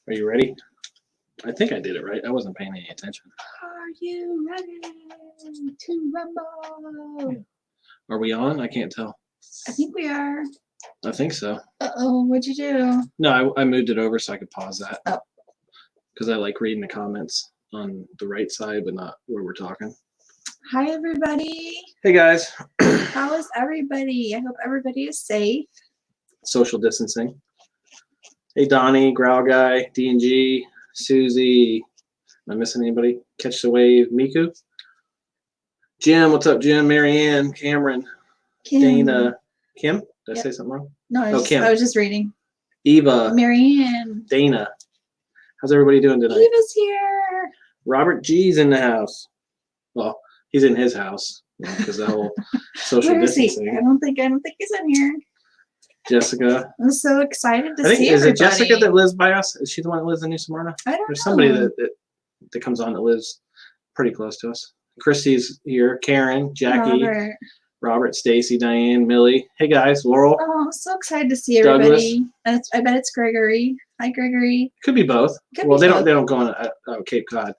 Are you ready? I think I did it right. I wasn't paying any attention. Are you ready to rumble? Are we on? I can't tell. I think we are. I think so. Uh-oh, what'd you do? No, I moved it over so I could pause that. Oh. Because I like reading the comments on the right side, but not where we're talking. Hi, everybody. Hey, guys. How is everybody? I hope everybody is safe. Social distancing. Hey, Donnie, Growl Guy, D&G, Susie. Am I missing anybody? Catch the Wave, Miku. Jim, what's up, Jim? Marianne, Cameron, Kim. Dana, Kim? Did I Yep. say something wrong? No, Kim. I was just reading. Eva, Marianne. Dana. How's everybody doing tonight? Eva's here. Robert G's in the house. Well, he's in his house because the whole social Where is he? distancing. I don't think he's in here. Jessica. I'm so excited to I think see is everybody. it Jessica that lives by us? Is she the one that lives in New Smyrna? I don't There's know. somebody that comes on that lives pretty close to us. Christy's here. Karen, Jackie, Robert, Stacy, Diane, Millie. Hey guys, Laurel. Oh, I'm so excited to see everybody. And I bet it's Gregory. Hi, Gregory. Could be both. Could they be both. don't go on Cape Cod.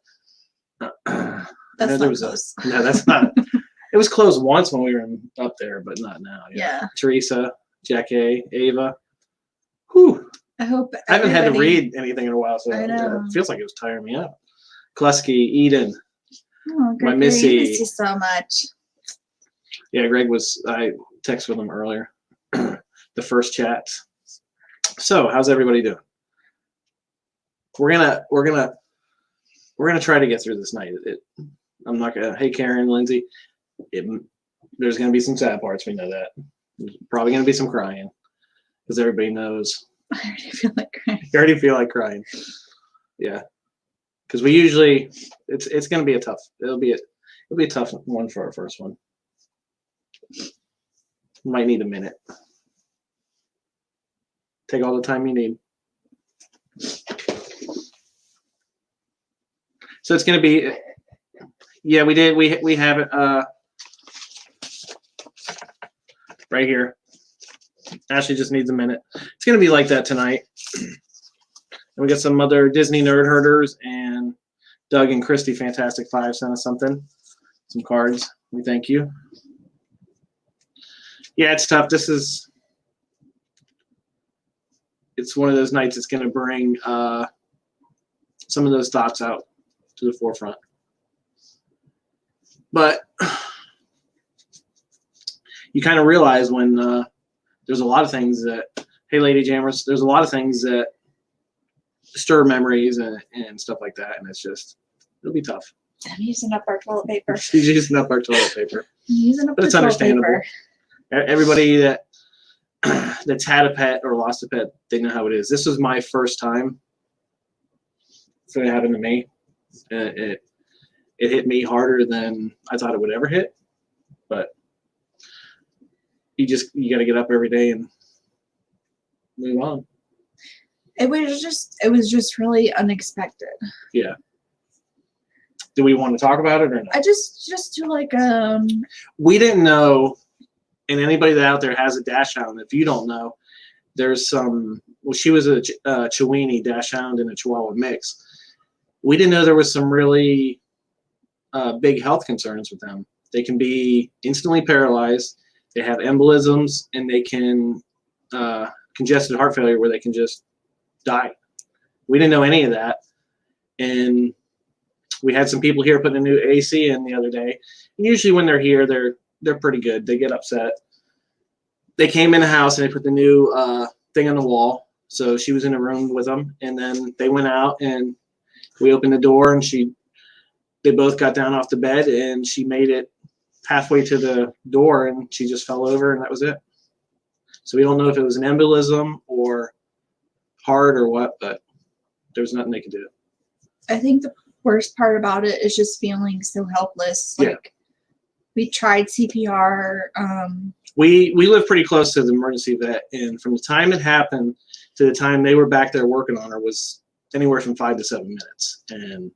That's not close. No, that's not. It was closed once when we were up there, but not now. Yeah. Teresa, Jackie, Ava. Whew. I hope I haven't had to read anything in a while, so I know. it feels like it was tiring me out. Kleski, Eden. Oh, Gregory, My Missy. I miss you so much. Yeah, I texted with him earlier. The first chat. So, how's everybody doing? We're gonna try to get through this night. I'm not gonna. Hey, Karen, Lindsay. There's gonna be some sad parts. We know that. There's probably gonna be some crying because everybody knows. I already feel like crying. You already feel like crying. Yeah, because we usually it's gonna be it'll be a tough one for our first one. Might need a minute. Take all the time you need. So it's gonna be. Yeah, we did. We have it right here. Ashley just needs a minute. It's gonna be like that tonight. And we got some other Disney nerd herders and Doug and Christy Fantastic Five sent us something, some cards. We thank you. Yeah, it's tough. It's one of those nights that's gonna bring some of those thoughts out to the forefront. But you kind of realize when there's a lot of things that, hey, Lady Jammers, there's a lot of things that stir memories and stuff like that, and it'll be tough. I'm using up our toilet paper. She's using up our toilet paper. I'm using up But the it's toilet understandable. paper. Everybody that's had a pet or lost a pet, they know how it is. This was my first time. So it happened to me. It hit me harder than I thought it would ever hit. But you got to get up every day and move on. It was just really unexpected. Yeah. Do we want to talk about it or not? I just to like We didn't know, and anybody that out there has a dachshund, if you don't know, there's she was a Chiweenie dachshund and a Chihuahua mix. We didn't know there was some really big health concerns with them. They can be instantly paralyzed. They have embolisms, and they can congested heart failure where they can just die. We didn't know any of that, and we had some people here putting a new AC in the other day. And usually when they're here, they're pretty good. They get upset. They came in the house and they put the new thing on the wall. So she was in a room with them, and then they went out and we opened the door, and they both got down off the bed, and she made it halfway to the door, and she just fell over, and that was it. So we don't know if it was an embolism or heart or what, but there was nothing they could do. I think the worst part about it is just feeling so helpless. Like we tried CPR. We live pretty close to the emergency vet, and from the time it happened to the time they were back there working on her was anywhere from 5 to 7 minutes, and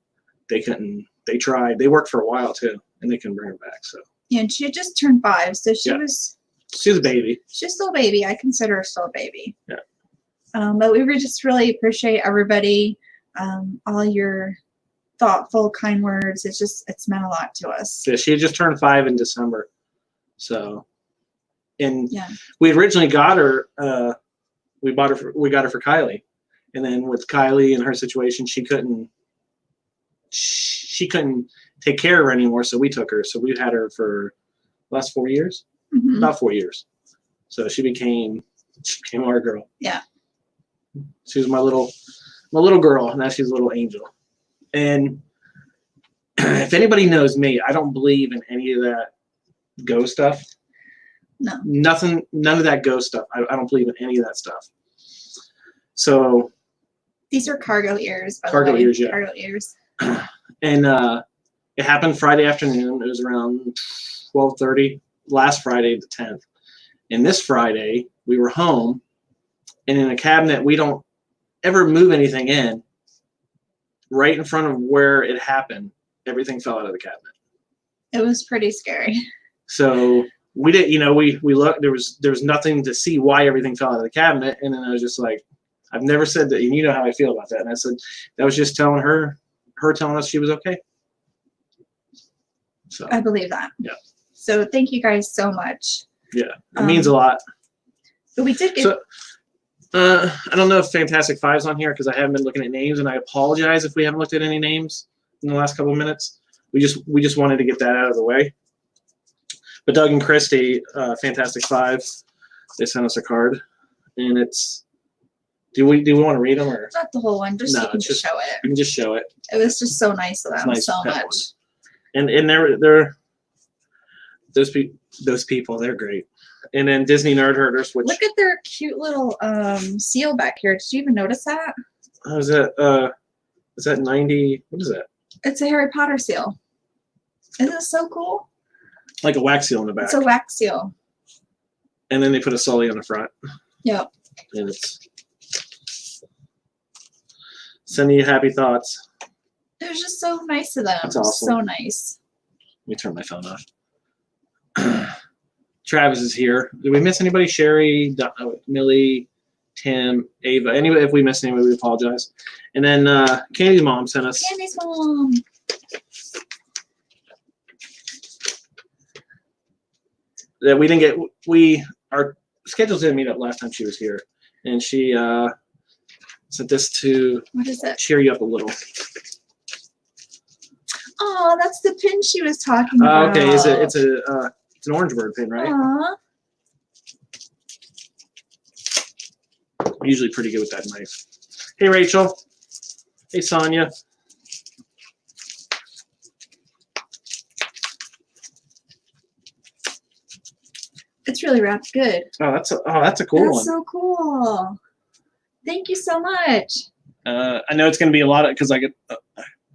they couldn't. They tried. They worked for a while too, and they couldn't bring her back. So yeah, and she had just turned 5, so she was a baby. She's still a baby. I consider her still a baby. Yeah. But we would just really appreciate everybody, all your thoughtful, kind words. It's meant a lot to us. Yeah, she had just turned 5 in December. So, and Yeah. we originally got her, we got her for Kylie. And then with Kylie and her situation, she couldn't take care of her anymore. So we took her. So we've had her for the last 4 years, about 4 years. So she became our girl. Yeah. She was my little girl. Now she's a little angel. And if anybody knows me, I don't believe in any of that ghost stuff. No. Nothing, none of that ghost stuff. I don't believe in any of that stuff. So these are cargo ears, by cargo the way. ears, yeah. Cargo ears. And it happened Friday afternoon. It was around 12:30, last Friday, the 10th. And this Friday, we were home, and in a cabinet we don't ever move anything in, right in front of where it happened, everything fell out of the cabinet. It was pretty scary. So we didn't, we looked, there was nothing to see why everything fell out of the cabinet. And then I was just like, I've never said that, and you know how I feel about that. And I said, that was just telling her telling us she was okay. So I believe that. Yeah. So thank you guys so much. Yeah, it means a lot. But we did get. So, I don't know if Fantastic Five's on here because I haven't been looking at names, and I apologize if we haven't looked at any names in the last couple of minutes. We just wanted to get that out of the way. But Doug and Christy, Fantastic Five, they sent us a card, and it's. Do we want to read them or Not the whole one, just so you can just show it. You can just show it. It was just so nice of them, Nice so pet much. one. And they're those people, they're great. And then Disney Nerd Herders, which look at their cute little seal back here. Did you even notice that? is that 90? What is that? It's a Harry Potter seal. Isn't it so cool? Like a wax seal in the back. It's a wax seal. And then they put a Sully on the front. Yep. And it's sending you happy thoughts. It was just so nice of them. That's awesome. So nice. Let me turn my phone off. Travis is here. Did we miss anybody? Sherry, Millie, Tim, Ava. Anybody? If we missed anybody, we apologize. And then Candy's mom sent us. Candy's mom. That we didn't get. Our schedules didn't meet up last time she was here, and she sent this to. What is it? Cheer you up a little. Oh, that's the pin she was talking about. Okay, it's an orange bird pin, right? Aww. I'm usually pretty good with that knife. Hey, Rachel. Hey, Sonia. It's really wrapped good. Oh, that's a cool one. That's so cool. Thank you so much. I know it's going to be a lot of because I get.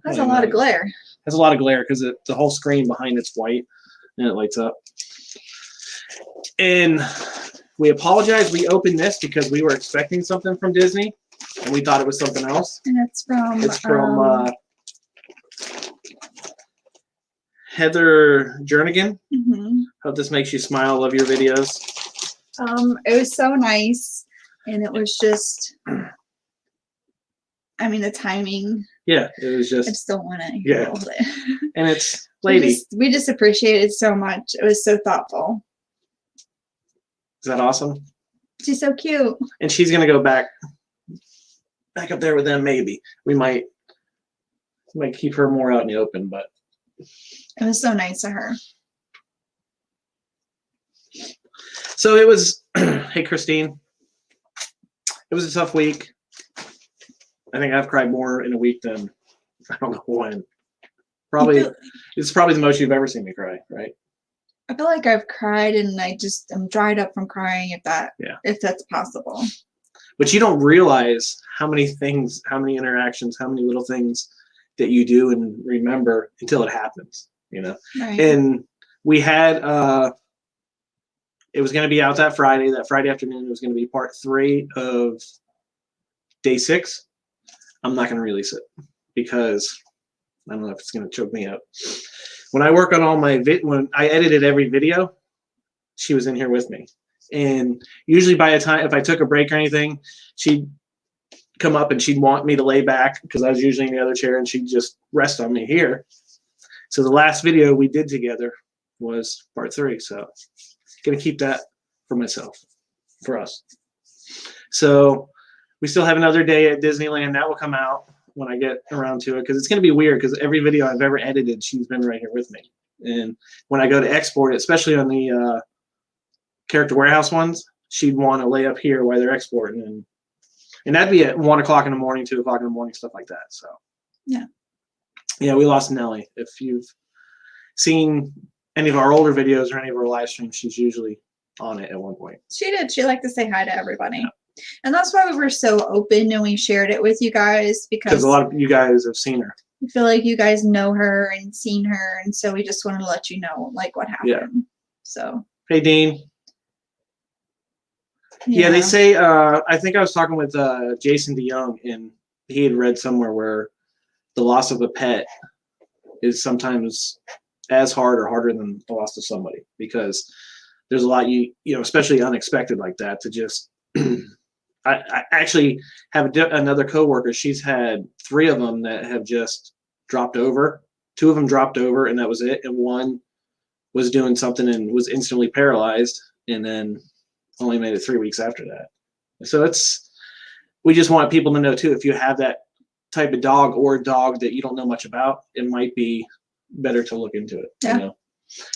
That's a lot of glare. Has a lot of glare because the whole screen behind it's white and it lights up. And we apologize. We opened this because we were expecting something from Disney, and we thought it was something else. And it's from. It's from Heather Jernigan. Hope this makes you smile. Love your videos. It was so nice, and it was just. I mean, the timing. Yeah, it was just. I just don't want to. Yeah. Hold it. And it's lady. We just appreciate it so much. It was so thoughtful. Is that awesome? She's so cute. And she's gonna go back up there with them. Maybe we might keep her more out in the open, but it was so nice of her. So it was. Hey, Christine. It was a tough week. I think I've cried more in a week than I don't know when. Probably, it's probably the most you've ever seen me cry, right? I feel like I've cried and I'm dried up from crying if that's possible. But you don't realize how many things, how many interactions, how many little things that you do and remember until it happens, Right. And we had, it was going to be out that Friday afternoon. It was going to be part 3 of day 6. I'm not going to release it because I don't know if it's going to choke me up. When I work on all my when I edited every video, she was in here with me, And usually by the time, if I took a break or anything, she'd come up and she'd want me to lay back because I was usually in the other chair, and she'd just rest on me here. So the last video we did together was part 3. So gonna keep that for myself, for us. So we still have another day at Disneyland. That will come out when I get around to it, because it's gonna be weird because every video I've ever edited, she's been right here with me. And when I go to export it, especially on the Character Warehouse ones, she'd want to lay up here while they're exporting, and that'd be at 1 o'clock in the morning, 2 o'clock in the morning, stuff like that. So yeah, we lost Nellie. If you've seen any of our older videos or any of our live streams, she's usually on it at one point. She did. She liked to say hi to everybody. Yeah. And that's why we were so open and we shared it with you guys, because a lot of you guys have seen her. I feel like you guys know her and seen her, and so we just wanted to let you know like what happened. Yeah. So hey, Dean. Yeah, they say, I think I was talking with Jason DeYoung, and he had read somewhere where the loss of a pet is sometimes as hard or harder than the loss of somebody, because there's a lot you know, especially unexpected like that, to just I actually have another coworker. She's had 3 of them that have just dropped over. 2 of them dropped over, and that was it. And 1 was doing something and was instantly paralyzed, and then only made it 3 weeks after that. So we just want people to know too, if you have that type of dog or a dog that you don't know much about, it might be better to look into it. Yeah, you know?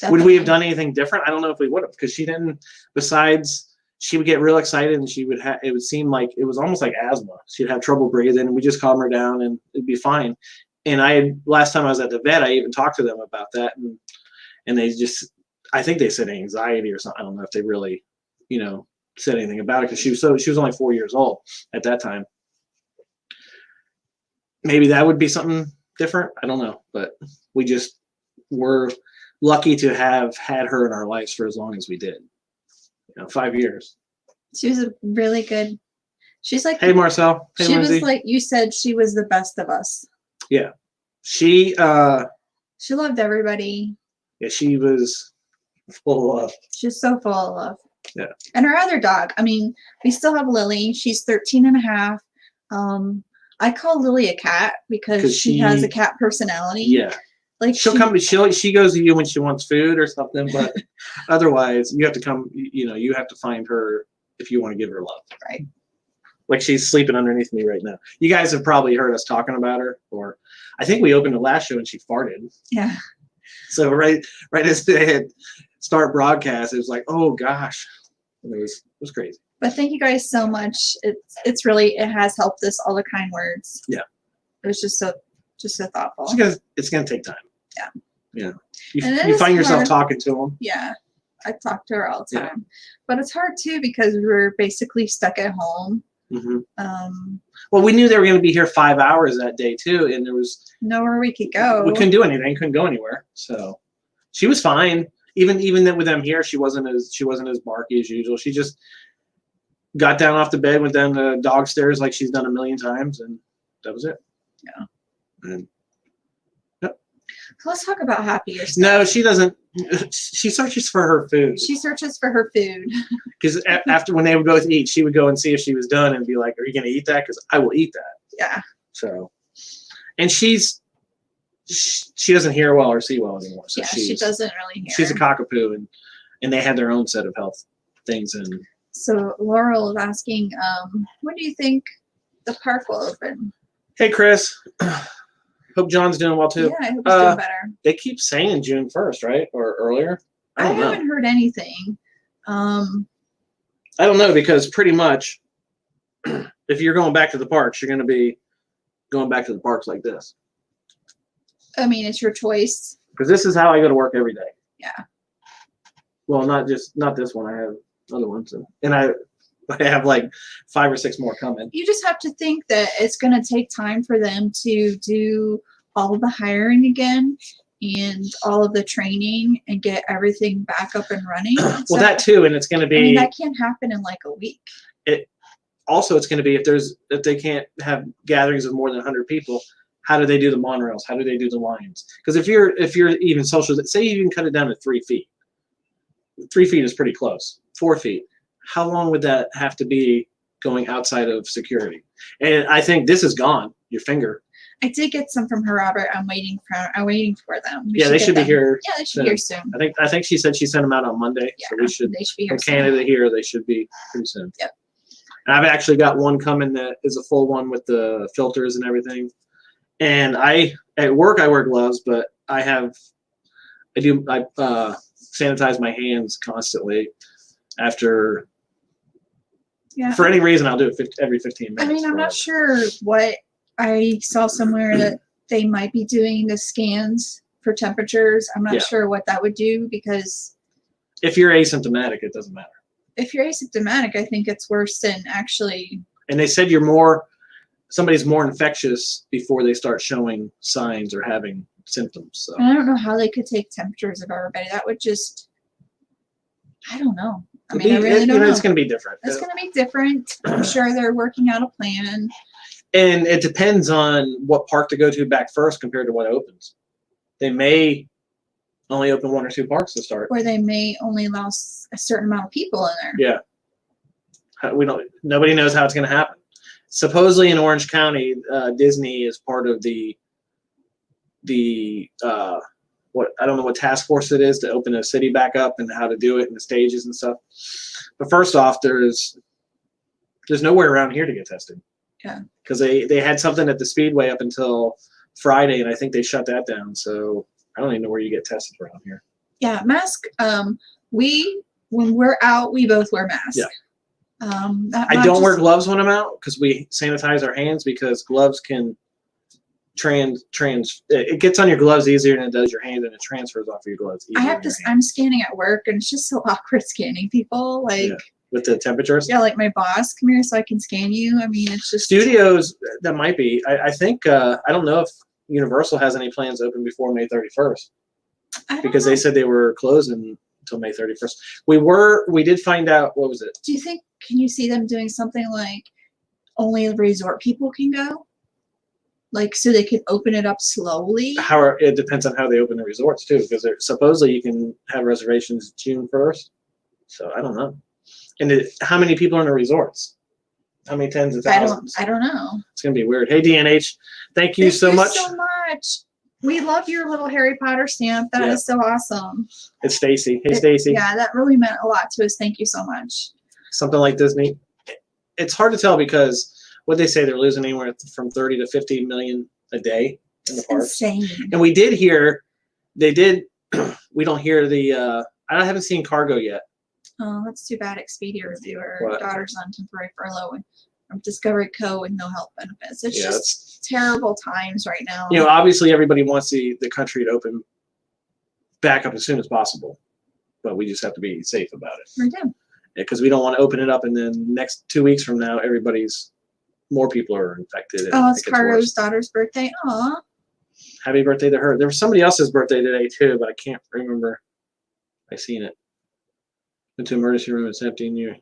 Would we have done anything different? I don't know if we would have, because she didn't, besides she would get real excited and she would have, it would seem like it was almost like asthma. She'd have trouble breathing, and we just calm her down and it'd be fine. And last time I was at the vet, I even talked to them about that, and they just, I think they said anxiety or something. I don't know if they really, you know, said anything about it, because she was only 4 years old at that time. Maybe that would be something different. I don't know, but we just were lucky to have had her in our lives for as long as we did. You know, 5 years. She was a really good. She's like, hey Marcel. Hey, she Lindsay. was like you said, she was the best of us. Yeah, she loved everybody. Yeah, she was full of love. She's so full of love. Yeah. And her other dog, I mean, we still have Lily. She's 13 and a half. I call Lily a cat because she has a cat personality. Yeah. Like she goes to you when she wants food or something, but otherwise you have to come, you know, you have to find her if you want to give her love. Right. Like she's sleeping underneath me right now. You guys have probably heard us talking about her, or I think we opened the last show and she farted. Yeah. So right as they had start broadcast, it was like, oh gosh, and it was crazy. But thank you guys so much. It's really, it has helped us, all the kind words. Yeah. It was just so thoughtful. It's gonna take time. Yeah. Yeah. You find yourself talking to them. Yeah. I talk to her all the time. Yeah. But it's hard too, because we're basically stuck at home. Mm-hmm. Well, we knew they were going to be here 5 hours that day too, and there was nowhere we could go. We couldn't do anything. Couldn't go anywhere. So she was fine. Even with them here, she wasn't as barky as usual. She just got down off the bed, went down the dog stairs like she's done a million times, and that was it. Yeah. And let's talk about happier stuff. No, she doesn't. She searches for her food. She searches for her food. Because after, when they would both eat, she would go and see if she was done and be like, "Are you going to eat that? Because I will eat that." Yeah. So, and she doesn't hear well or see well anymore. So yeah, she doesn't really hear. She's a cockapoo, and they had their own set of health things. And so Laurel is asking, when do you think the park will open? Hey, Chris. Hope John's doing well too. Yeah, I hope he's doing better. They keep saying June 1st, right? Or earlier? I haven't heard anything. I don't know, because pretty much if you're going back to the parks, you're going to be going back to the parks like this. I mean, it's your choice. Because this is how I go to work every day. Yeah. Well, not this one. I have other ones. And I have like 5 or 6 more coming. You just have to think that it's going to take time for them to do all the hiring again and all of the training and get everything back up and running. Well, so, that too, and it's going to be. I mean, that can't happen in like a week. Also, it's going to be if they can't have gatherings of more than 100 people. How do they do the monorails? How do they do the lines? Because if you're even social, say you even cut it down to 3 feet. 3 feet is pretty close. 4 feet. how long would that have to be going outside of security? And I think this is gone. Your finger. I did get some from her, Robert. I'm waiting for them. Yeah, they should be here. Yeah, they should be here soon. I think she said she sent them out on Monday. Yeah, so they should be here from Canada here. They should be pretty soon. Yep. And I've actually got one coming that is a full one with the filters and everything. And at work I wear gloves, but I sanitize my hands constantly after. Yeah. For any reason, I'll do it every 15 minutes. I mean, I'm not sure what I saw somewhere that they might be doing the scans for temperatures. I'm not sure what that would do, because if you're asymptomatic, it doesn't matter. If you're asymptomatic, I think it's worse than actually. And they said somebody's more infectious before they start showing signs or having symptoms. So I don't know how they could take temperatures of everybody. That would just, I don't know. I mean, I really don't know. It's going to be different. It's going to be different. I'm sure they're working out a plan. And it depends on what park to go to back first compared to what opens. They may only open 1 or 2 parks to start. Or they may only allow a certain amount of people in there. Yeah. Nobody knows how it's going to happen. Supposedly in Orange County, Disney is part of the I don't know what task force it is to open a city back up and how to do it and the stages and stuff. But first off, there's nowhere around here to get tested. Yeah. Because they had something at the Speedway up until Friday, and I think they shut that down. So I don't even know where you get tested around here. Yeah, mask. When we're out, we both wear masks. Yeah. I don't wear gloves when I'm out because we sanitize our hands, because gloves can it gets on your gloves easier than it does your hand, and it transfers off of your gloves easier. I'm scanning at work, and it's just so awkward scanning people. With the temperatures. Yeah, like my boss, come here so I can scan you. I mean, it's just studios. That might be. I think I don't know if Universal has any plans open before May 31st, because they said they were closing until May 31st. We did find out, what was it? Do you think, can you see them doing something like only resort people can go? Like, so they could open it up slowly? It depends on how they open the resorts too, because supposedly you can have reservations June 1st. So I don't know. And how many people are in the resorts? How many tens of thousands? I don't know. It's gonna be weird. Hey DNH, thank you so much. Thank you so much. We love your little Harry Potter stamp. That is so awesome. It's Stacy. Hey Stacy. Yeah, that really meant a lot to us. Thank you so much. Something like Disney. It's hard to tell because what they say, they're losing anywhere from 30 to 50 million a day in the parks. Insane. And we did hear, we don't hear I haven't seen Cargo yet. Oh, that's too bad. Expedia reviewer, What? daughter's on temporary furlough from Discovery Co. with no health benefits. It's Yeah, just terrible times right now. Obviously everybody wants the country to open back up as soon as possible, but we just have to be safe about it. We do. Because we don't want to open it up and then next 2 weeks from now, more people are infected. Oh, it's Cargo's daughter's birthday. Aw. Happy birthday to her. There was somebody else's birthday today too, but I can't remember. I seen it. Went to emergency room. It's empty in you.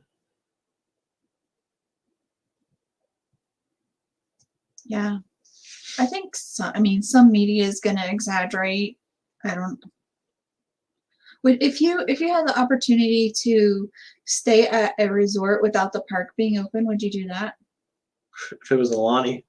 Yeah. I think some media is going to exaggerate. I don't. If you had the opportunity to stay at a resort without the park being open, would you do that? If it was Alani.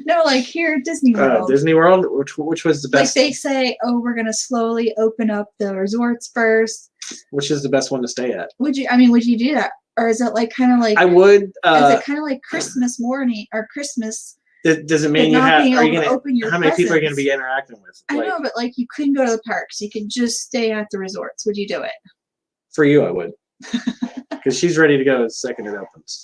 No, like here at Disney World. Disney World, which was the best? Like they say, oh, we're gonna slowly open up the resorts first. Which is the best one to stay at? Would you do that, or is it like kind of like? I would. Is it kind of like Christmas morning or Christmas? Does it mean you have? Are you gonna open your how many people are you presents? gonna be interacting with? I know, but like you couldn't go to the parks. You could just stay at the resorts. Would you do it? For you, I would. Because she's ready to go the second it opens.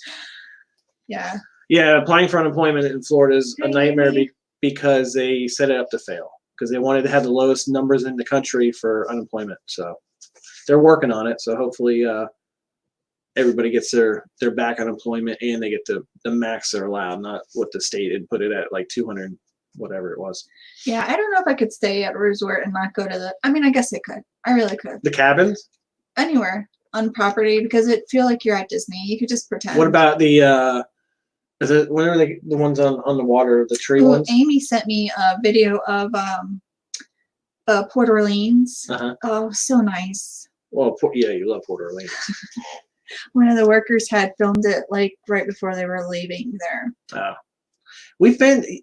Yeah. Yeah, applying for unemployment in Florida is a nightmare because they set it up to fail. Because they wanted to have the lowest numbers in the country for unemployment. So they're working on it. So hopefully everybody gets their back unemployment and they get the max they're allowed, not what the state had put it at, like 200, whatever it was. Yeah, I don't know if I could stay at a resort and not go to the. I mean, I guess I could. I really could. The cabins? Anywhere on property, because it feel like you're at Disney. You could just pretend. What about the? What are the ones on the water? The tree ones? Amy sent me a video of Port Orleans. Uh-huh. Oh, so nice. Well, yeah, you love Port Orleans. one of the workers had filmed it like right before they were leaving there.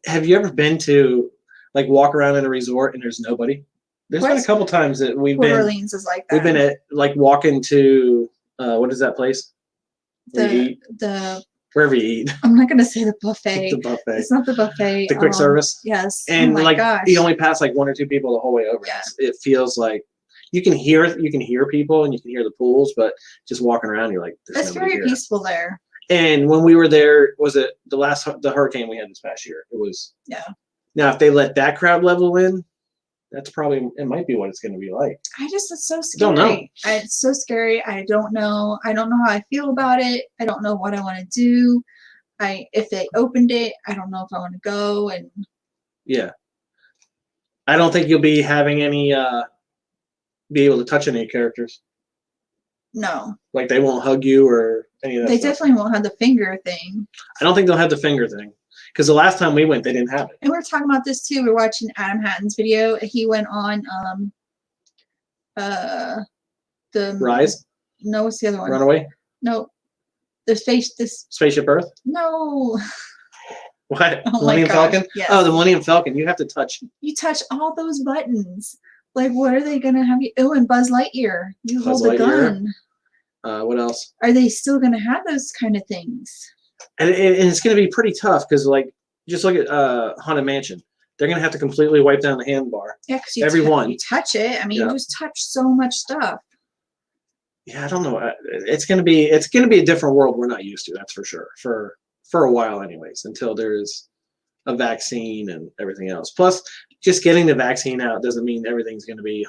Have you ever been to like walk around in a resort and there's nobody? There's been a couple times that Port Orleans is like that. We've been at like walking to what is that place? Wherever you eat. I'm not gonna say the buffet. The buffet. It's not the buffet. The quick service. Yes. And oh my like gosh. you only pass like 1 or 2 people the whole way over. Yeah. It feels like you can hear people and you can hear the pools, but just walking around, you're like, it's very here. peaceful there. And when we were there, was it the hurricane we had this past year? It was. Yeah. Now, if they let that crowd level in, that's probably, it might be what it's going to be like. It's so scary. Don't know. It's so scary. I don't know. I don't know how I feel about it. I don't know what I want to do. If they opened it, I don't know if I want to go. And yeah, I don't think you'll be having any, be able to touch any characters. No. Like they won't hug you or any of that They stuff. definitely won't have the finger thing. I don't think they'll have the finger thing. Because the last time we went, they didn't have it. And we were talking about this too. We were watching Adam Hatton's video. He went on the Rise? No, what's the other one? Runaway? No. This Spaceship Earth? No. What? Oh Millennium Falcon? Yes. Oh, the Millennium Falcon. You have to touch. You touch all those buttons. Like, what are they gonna have you? Oh, and Buzz Lightyear. You Buzz hold a Lightyear. gun. What else? Are they still gonna have those kind of things? And it's going to be pretty tough because, like, just look at Haunted Mansion. They're going to have to completely wipe down the handbar. Yeah, because you touch it. I mean, you just touch so much stuff. Yeah, I don't know. It's going to be a different world we're not used to. That's for sure. For a while, anyways, until there's a vaccine and everything else. Plus, just getting the vaccine out doesn't mean everything's going to be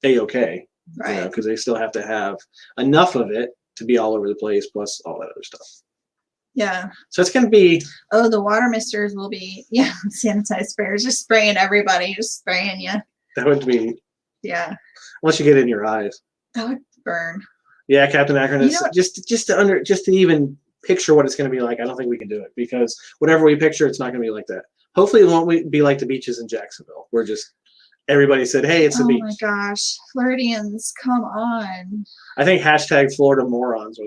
a-okay. Right. Because they still have to have enough of it to be all over the place. Plus all that other stuff. Yeah. So it's going to be. Oh, the water misters will be, sanitized sprayers, just spraying everybody, just spraying you. That would be. Yeah. Unless you get it in your eyes. That would burn. Yeah, Captain Akron. Just to even picture what it's going to be like, I don't think we can do it because whatever we picture, it's not going to be like that. Hopefully, it won't be like the beaches in Jacksonville, where just everybody said, "Hey, it's the beach." Oh my gosh, Floridians, come on! I think hashtag Florida morons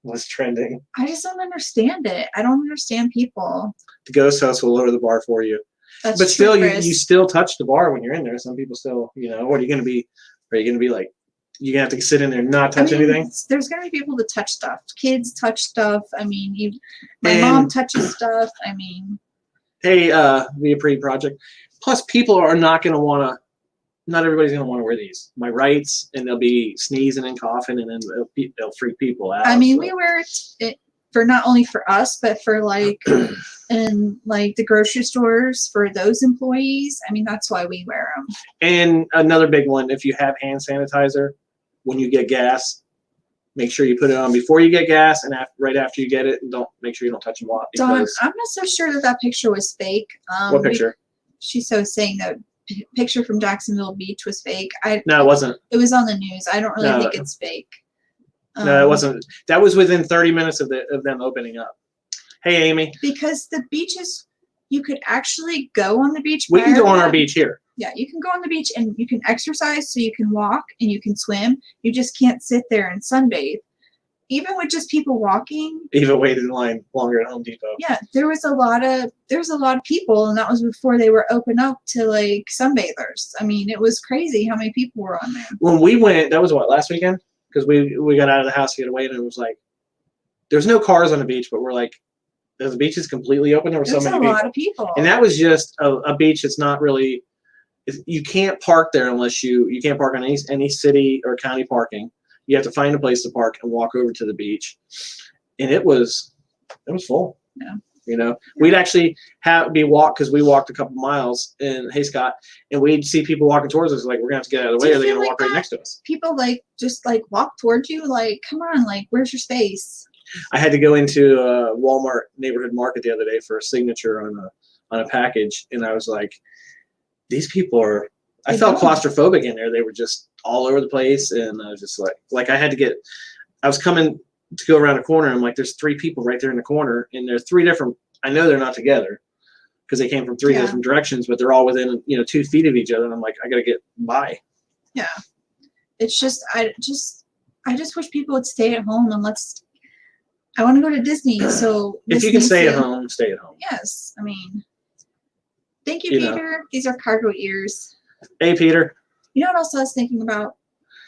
was trending. I just don't understand it. I don't understand people. The ghost house will lower the bar for you, That's but still, true, you still touch the bar when you're in there. Some people still, what are you going to be? Are you going to be like? You're going to have to sit in there and not touch anything? There's going to be people that touch stuff. Kids touch stuff. I mean, my mom touches stuff. I mean. Hey, be a pretty project. Plus, people are not going to want to. Not everybody's going to want to wear these. My rights, and they'll be sneezing and coughing, and then they'll freak people out. I mean, we wear it for not only for us, but for like in like the grocery stores for those employees. I mean, that's why we wear them. And another big one: if you have hand sanitizer, when you get gas, make sure you put it on before you get gas and right after you get it, and make sure you don't touch them a lot. Dawn, I'm not so sure that picture was fake. What picture? She's saying that picture from Jacksonville Beach was fake. No, it wasn't. It was on the news. I don't really think it's fake. No, it wasn't. That was within 30 minutes of them opening up. Hey, Amy. Because the beaches, you could actually go on the beach. We can go on our beach here. Yeah, you can go on the beach and you can exercise, so you can walk and you can swim. You just can't sit there and sunbathe. Even with just people walking. Even waited in line longer at Home Depot. Yeah, there was a lot of people, and that was before they were open up to like sunbathers. I mean, it was crazy how many people were on there. When we went, that was what, last weekend? Because we got out of the house to get away, and it was like there's no cars on the beach, but we're like, the beach is completely open. There were so many people. A lot of people. And that was just a beach that's not really. You can't park there unless you can't park on any city or county parking. You have to find a place to park and walk over to the beach, and it was full. Yeah. We'd actually be walk because we walked a couple miles in Hayscott, and we'd see people walking towards us. Like, we're gonna have to get out of the way, or they're gonna walk right next to us. People just walk towards you. Like, come on, where's your space? I had to go into a Walmart neighborhood market the other day for a signature on a package, and I was like, these people are. I felt claustrophobic in there. They were just all over the place, and I was just like I had to get. I was coming to go around a corner. And I'm like, there's 3 people right there in the corner, and there's 3 different. I know they're not together because they came from 3 different directions, but they're all within 2 feet of each other. And I'm like, I gotta get by. Yeah, it's just I just wish people would stay at home and I want to go to Disney. So If this you can needs stay to- at home, stay at home. Yes. I mean, thank you, You know. Peter. These are cargo ears. Hey, Peter. You know what else I was thinking about?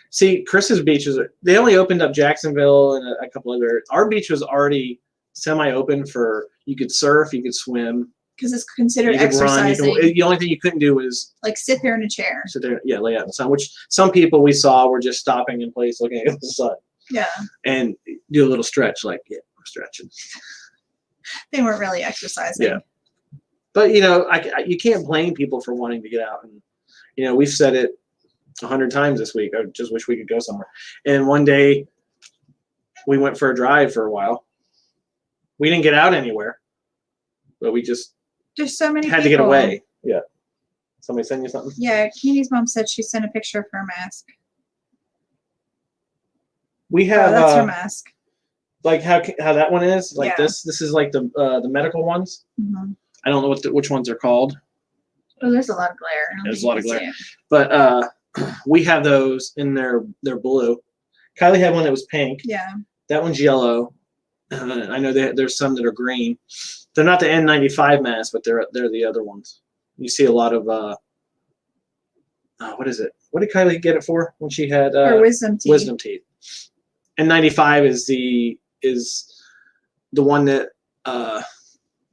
See, Chris's beaches, they only opened up Jacksonville and a couple other. Our beach was already semi-open for, you could surf, you could swim, Because it's considered you could run. exercising. The only thing you couldn't do was Like sit there in a chair. sit there, yeah, lay out in the sun, which some people we saw were just stopping in place looking at the sun Yeah. and do a little stretch, like, yeah, we're stretching. They weren't really exercising. Yeah. But, you know, you can't blame people for wanting to get out. And, you know, we've said it 100 times this week. I just wish we could go somewhere. And one day we went for a drive for a while. We didn't get out anywhere, but we just There's so many had people. to get away. Yeah. Somebody send you something? Yeah, Candy's mom said she sent a picture of her mask. We Oh, have that's her mask. like how that one is. Like Yeah. this is like the medical ones. Mm-hmm. I don't know which ones they're called. Oh, there's a lot of glare. I don't There's think a lot you of can glare. see it. But we have those in their blue. Kylie had one that was pink. Yeah. That one's yellow. I know there's some that are green. They're not the N95 masks, but they're the other ones. You see a lot of what is it? What did Kylie get it for when she had Her wisdom teeth. wisdom teeth? N95 is the one that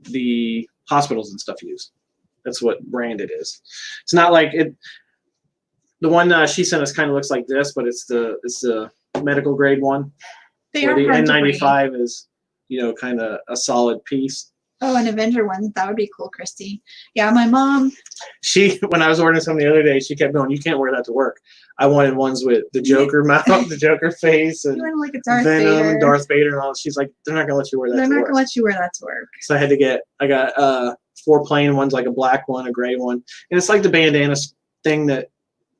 the hospitals and stuff use. That's what brand it is. It's not like it. The one she sent us kind of looks like this, but it's the medical grade one. They Where are the hard to breathe. N95 is, you know, kind of a solid piece. Oh, an Avenger one. That would be cool, Christy. Yeah, my mom. When I was ordering some the other day, she kept going, "You can't wear that to work." I wanted ones with the Joker mouth, the Joker face, and You want like a Darth Venom, Vader. Darth Vader, and all. She's like, "They're not gonna let you wear that They're to not work." gonna let you wear that to work. So I got 4 plain ones, like a black one, a gray one, and it's like the bandana thing that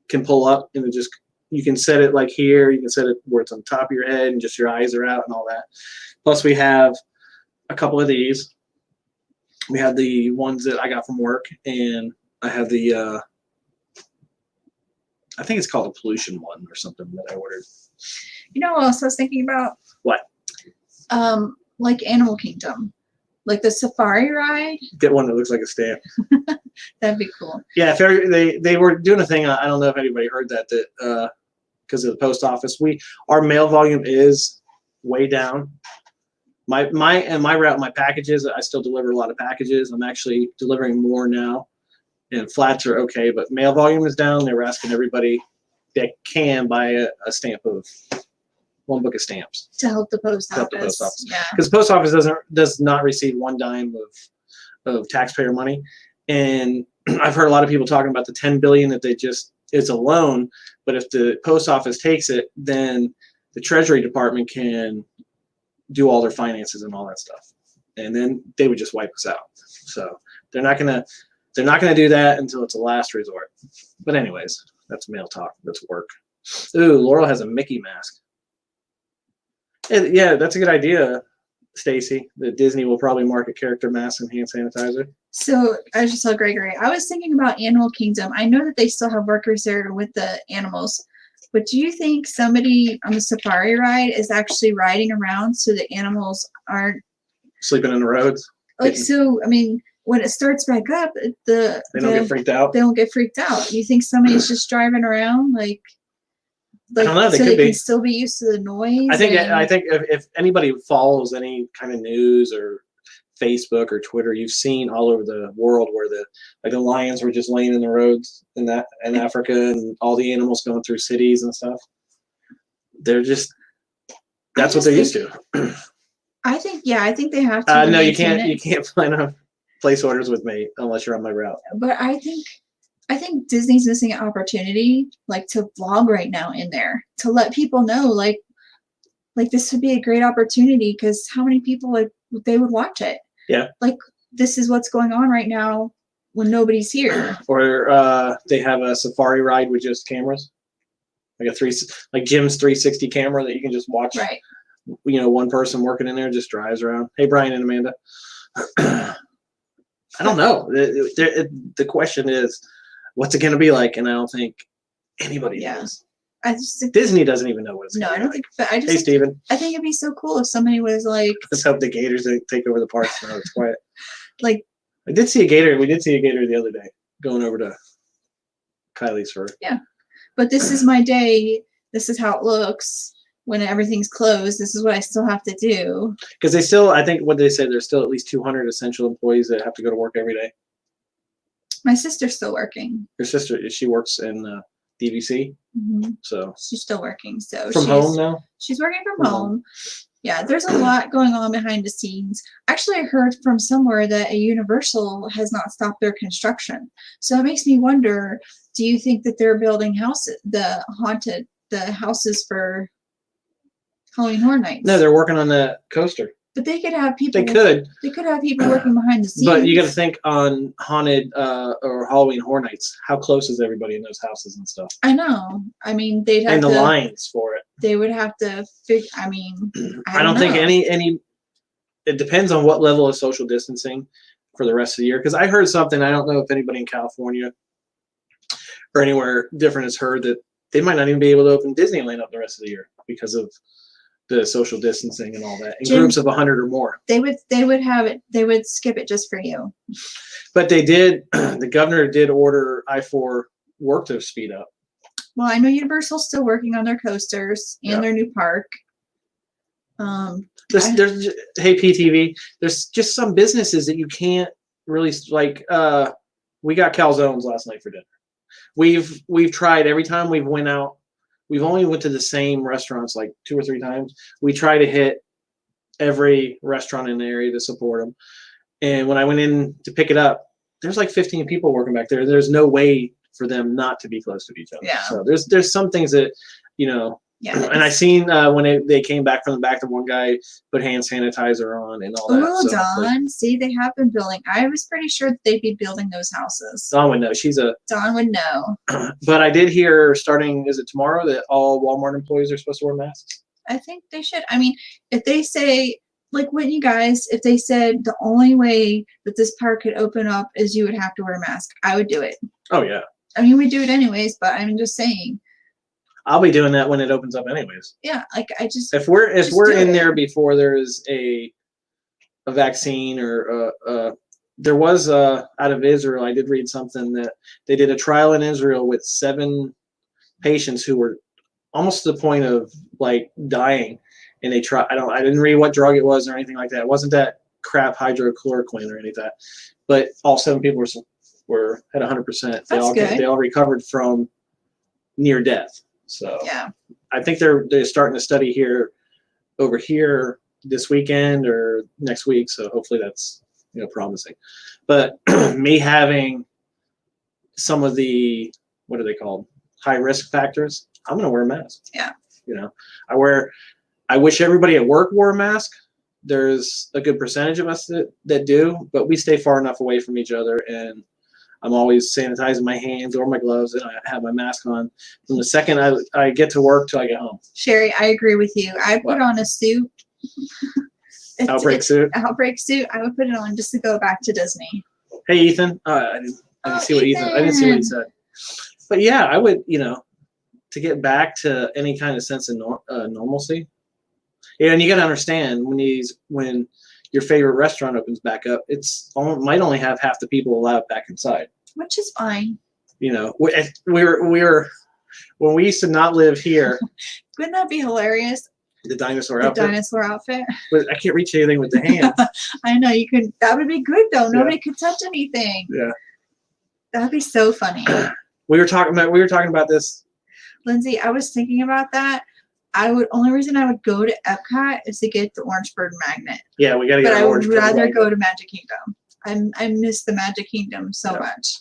can pull up, and it just you can set it like here, you can set it where it's on top of your head, and just your eyes are out and all that. Plus, we have a couple of these. We have the ones that I got from work, and I have the I think it's called a pollution one or something that I ordered. You know what else I was thinking about? What? Like Animal Kingdom. Like the safari ride. Get one that looks like a stamp. That'd be cool. Yeah, if they were doing a thing. I don't know if anybody heard that because of the post office, our mail volume is way down. My route, my packages, I still deliver a lot of packages. I'm actually delivering more now, and flats are okay, but mail volume is down. They were asking everybody that can buy a stamp of 1 book of stamps To help the post to help office. the post office. Yeah. Because the post office does not receive 1 dime of taxpayer money, and I've heard a lot of people talking about the $10 billion that it's a loan, but if the post office takes it, then the Treasury Department can do all their finances and all that stuff, and then they would just wipe us out. So they're not gonna do that until it's a last resort. But anyways, that's mail talk. That's work. Ooh, Laurel has a Mickey mask. Yeah, that's a good idea, Stacy. That Disney will probably market character masks and hand sanitizer. So I just saw Gregory. I was thinking about Animal Kingdom. I know that they still have workers there with the animals, but do you think somebody on the safari ride is actually riding around so the animals aren't Sleeping in the roads. like? So I mean, when it starts back up, They don't get freaked out. They don't get freaked out. You think somebody's just driving around like I don't know, they so could they be. can still be used to the noise? I think and- if anybody follows any kind of news or Facebook or Twitter, you've seen all over the world where the lions were just laying in the roads in Africa, and all the animals going through cities and stuff. They're just that's what they're used to. I think they have to. No, you maintain can't. it. You can't plan on place orders with me unless you're on my route. But I think Disney's missing an opportunity, like to vlog right now in there to let people know, like this would be a great opportunity because how many people they would watch it? Yeah. Like this is what's going on right now when nobody's here. Or they have a safari ride with just cameras, like Jim's 360 camera that you can just watch. Right. You know, one person working in there just drives around. Hey, Brian and Amanda. I don't know. The question is, what's it going to be like? And I don't think anybody knows. I just think, Disney doesn't even know what it's no, gonna I be don't like. think. But I just Hey, think, Steven. I think it'd be so cool if somebody was like, Let's hope the Gators don't take over the parks now. It's quiet. like, I did see a gator. We did see a gator the other day going over to Kylie's for. yeah. But this is my day. This is how it looks when everything's closed. This is what I still have to do. Because they still, I think what they say, there's still at least 200 essential employees that have to go to work every day. My sister's still working. Your sister, she works in DVC, so She's still working. So from home now. She's working from home. Yeah, there's a lot going on behind the scenes. Actually, I heard from somewhere that a Universal has not stopped their construction. So it makes me wonder, do you think that they're building houses, the houses for Halloween Horror Nights? No, they're working on that coaster. But they could have people. They could. They could have people working behind the scenes. But you got to think on haunted or Halloween Horror Nights. How close is everybody in those houses and stuff? I know. I mean, they'd have and the lines for it. They would have to figure. I mean, I don't think any. It depends on what level of social distancing for the rest of the year. Because I heard something. I don't know if anybody in California or anywhere different has heard that they might not even be able to open Disneyland up the rest of the year because of the social distancing and all that in groups of 100 or more. They would have it. They would skip it just for you. But they did. The governor did order I-4 work to speed up. Well, I know Universal's still working on their coasters and their new park. There's hey PTV. There's just some businesses that you can't really like. We got calzones last night for dinner. We've tried every time we've went out. We've only went to the same restaurants like 2 or 3 times. We try to hit every restaurant in the area to support them. And when I went in to pick it up, there's like 15 people working back there. There's no way for them not to be close to each other. Yeah. So there's some things that, you know. Yeah. And I seen when they came back from the back, the one guy put hand sanitizer on and all that. Oh, so, Dawn. See, they have been building. I was pretty sure that they'd be building those houses. Dawn would know. Dawn would know. But I did hear starting, is it tomorrow, that all Walmart employees are supposed to wear masks? I think they should. I mean, if they say, like Whitney guys, if they said the only way that this park could open up is you would have to wear a mask, I would do it. Oh, yeah. I mean, we do it anyways, but I'm just saying. I'll be doing that when it opens up anyways. Yeah, like I just. If we're in there before there is a vaccine or there was out of Israel, I did read something that they did a trial in Israel with 7 patients who were almost to the point of like dying, and they tried. I didn't read what drug it was or anything like that. It wasn't that crap hydrochloroquine or any of that, but all 7 people were at 100%. They all recovered from near death. So yeah, I think they're starting to study over here this weekend or next week. So hopefully that's promising. But me having some of the, what are they called, high risk factors, I'm gonna wear a mask. Yeah. I wish everybody at work wore a mask. There's a good percentage of us that do, but we stay far enough away from each other, and I'm always sanitizing my hands or my gloves, and I have my mask on from the second I get to work till I get home. Sherry, I agree with you. I put on a suit. Outbreak suit. Outbreak suit. I would put it on just to go back to Disney. Hey, Ethan. I didn't see what Ethan. I didn't see what he said. But yeah, I would, to get back to any kind of sense of normalcy. Yeah, and you got to understand when your favorite restaurant opens back up, might only have half the people allowed back inside. Which is fine. We were when we used to not live here. Wouldn't that be hilarious? The dinosaur outfit. But I can't reach anything with the hands. I know you could. That would be good though. Nobody could touch anything. Yeah. That'd be so funny. We were talking about this. Lindsay, I was thinking about that. Only reason I would go to Epcot is to get the Orange Bird magnet. Yeah, we got to get an Orange Bird. But I would rather go to Magic Kingdom. I miss the Magic Kingdom so much.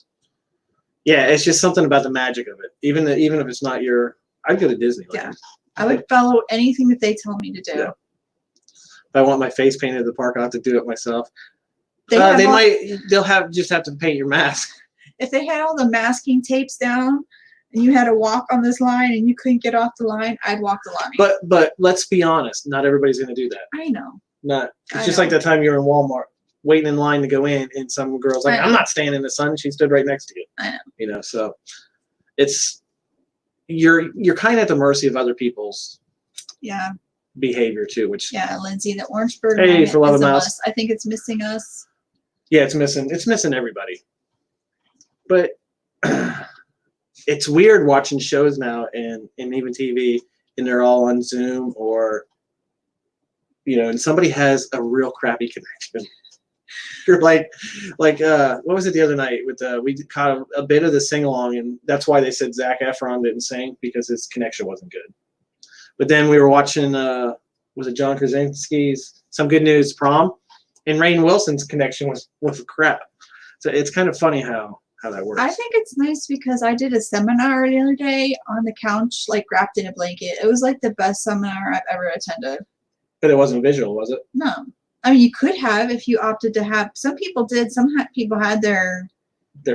Yeah, it's just something about the magic of it. Even if it's not I'd go to Disneyland. Yeah, I would follow anything that they tell me to do. Yeah. If I want my face painted at the park, I'll have to do it myself. They'll just have to paint your mask. If they had all the masking tapes down, and you had to walk on this line and you couldn't get off the line, I'd walk the line. But let's be honest, not everybody's going to do that. I know. It's just like that time you were in Walmart waiting in line to go in, and some girl's like, I'm not standing in the sun. She stood right next to you. I know. So it's, you're kind of at the mercy of other people's behavior too. Which Lindsay, the Orangeburg. Hey, for love of mouse. I think it's missing us. Yeah, it's missing everybody. But it's weird watching shows now and even TV, and they're all on Zoom or, and somebody has a real crappy connection. You're like, what was it the other night with we caught a bit of the sing along, and that's why they said Zac Efron didn't sing, because his connection wasn't good. But then we were watching, was it John Krasinski's Some Good News Prom, and Rainn Wilson's connection was crap. So it's kind of funny how that works. I think it's nice because I did a seminar the other day on the couch, like wrapped in a blanket. It was like the best seminar I've ever attended. But it wasn't visual, was it? No. I mean, you could have if you opted to have. Some people did. Some people had their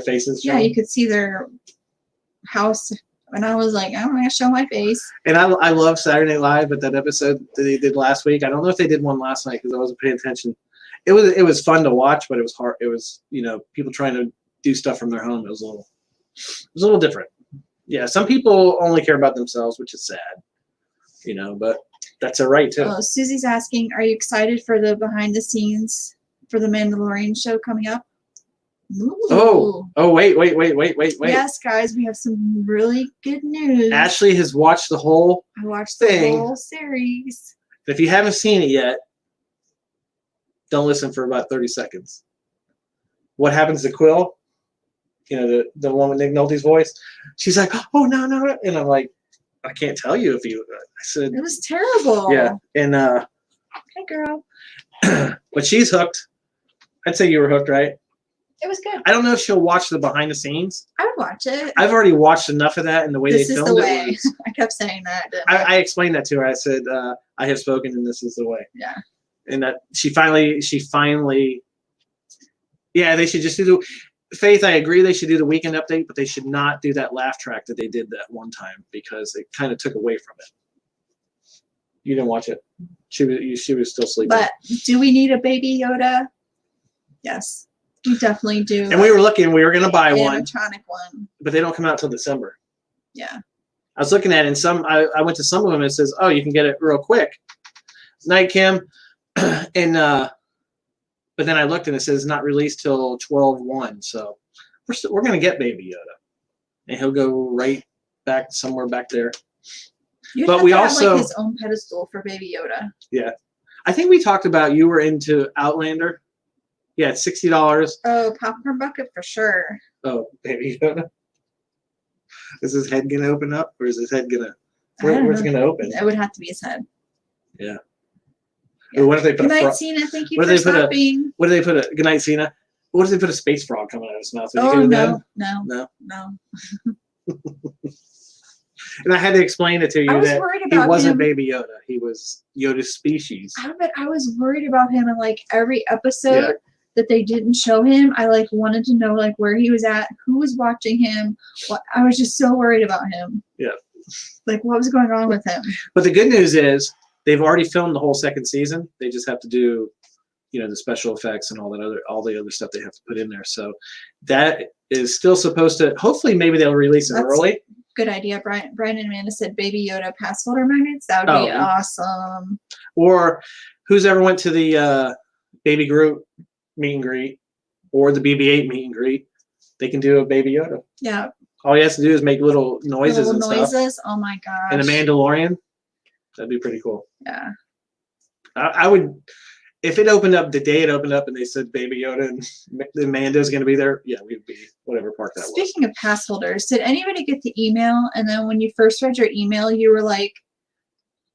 faces shown. Yeah, you could see their house. And I was like, I'm going to show my face. And I love Saturday Night Live, but that episode that they did last week, I don't know if they did one last night because I wasn't paying attention. It was fun to watch, but it was hard. It was, people trying to do stuff from their home. It was a little different. Yeah, some people only care about themselves, which is sad, but that's all right too. Oh, Susie's asking, are you excited for the behind the scenes for the Mandalorian show coming up? Ooh. Oh, wait. Yes, guys, we have some really good news. Ashley has watched the whole I watched thing. The whole series. If you haven't seen it yet, don't listen for about 30 seconds. What happens to Quill? The one with Nick Nolte's voice. She's like, oh, no. And I'm like, I can't tell you I said. It was terrible. Yeah. And, hey, girl. But she's hooked. I'd say you were hooked, right? It was good. I don't know if she'll watch the behind the scenes. I would watch it. I've already watched enough of that, and the way they filmed it. I kept saying that. I explained that to her. I said, I have spoken, and this is the way. Yeah. And that she finally, yeah, they should just do Faith, I agree they should do the weekend update, but they should not do that laugh track that they did that one time because it kind of took away from it. You didn't watch it. She was still sleeping. But do we need a Baby Yoda? Yes. We definitely do. And we were looking. We were going to buy one. Animatronic one. But they don't come out till December. Yeah. I was looking at it, and I went to some of them, and it says, oh, you can get it real quick. Night, Kim. And but then I looked, and it says not released till 12/1. So we're going to get Baby Yoda. And he'll go right back somewhere back there. But we also have like his own pedestal for Baby Yoda. Yeah. I think we talked about you were into Outlander. Yeah, it's $60. Oh, popcorn bucket for sure. Oh, Baby Yoda. Is his head gonna open up, or is his head gonna? Where's it gonna open? It would have to be his head. Yeah. Yeah. What if they put Good night, Cena. Thank you for stopping. What do they put? Good night, Cena. What if they put a space frog coming out of his mouth? Oh no. And I had to explain it to you that he wasn't Baby Yoda. He was Yoda's species. I was worried about him in like every episode that they didn't show him. I like wanted to know like where he was at, who was watching him. I was just so worried about him. Yeah. Like what was going on with him? But the good news is they've already filmed the whole second season. They just have to do, the special effects and all the other stuff they have to put in there. So that is still supposed to. Hopefully, maybe they'll release it early. Good idea. Brian and Amanda said Baby Yoda pass holder magnets. That would be awesome. Or who's ever went to the Baby Groot meet and greet or the BB-8 meet and greet? They can do a Baby Yoda. Yeah. All he has to do is make little noises and stuff. Oh my gosh. And a Mandalorian. That'd be pretty cool. Yeah. I would, if it opened up the day it opened up and they said Baby Yoda and Amanda's going to be there, yeah, we'd be whatever park that was. Speaking of pass holders, did anybody get the email? And then when you first read your email, you were like,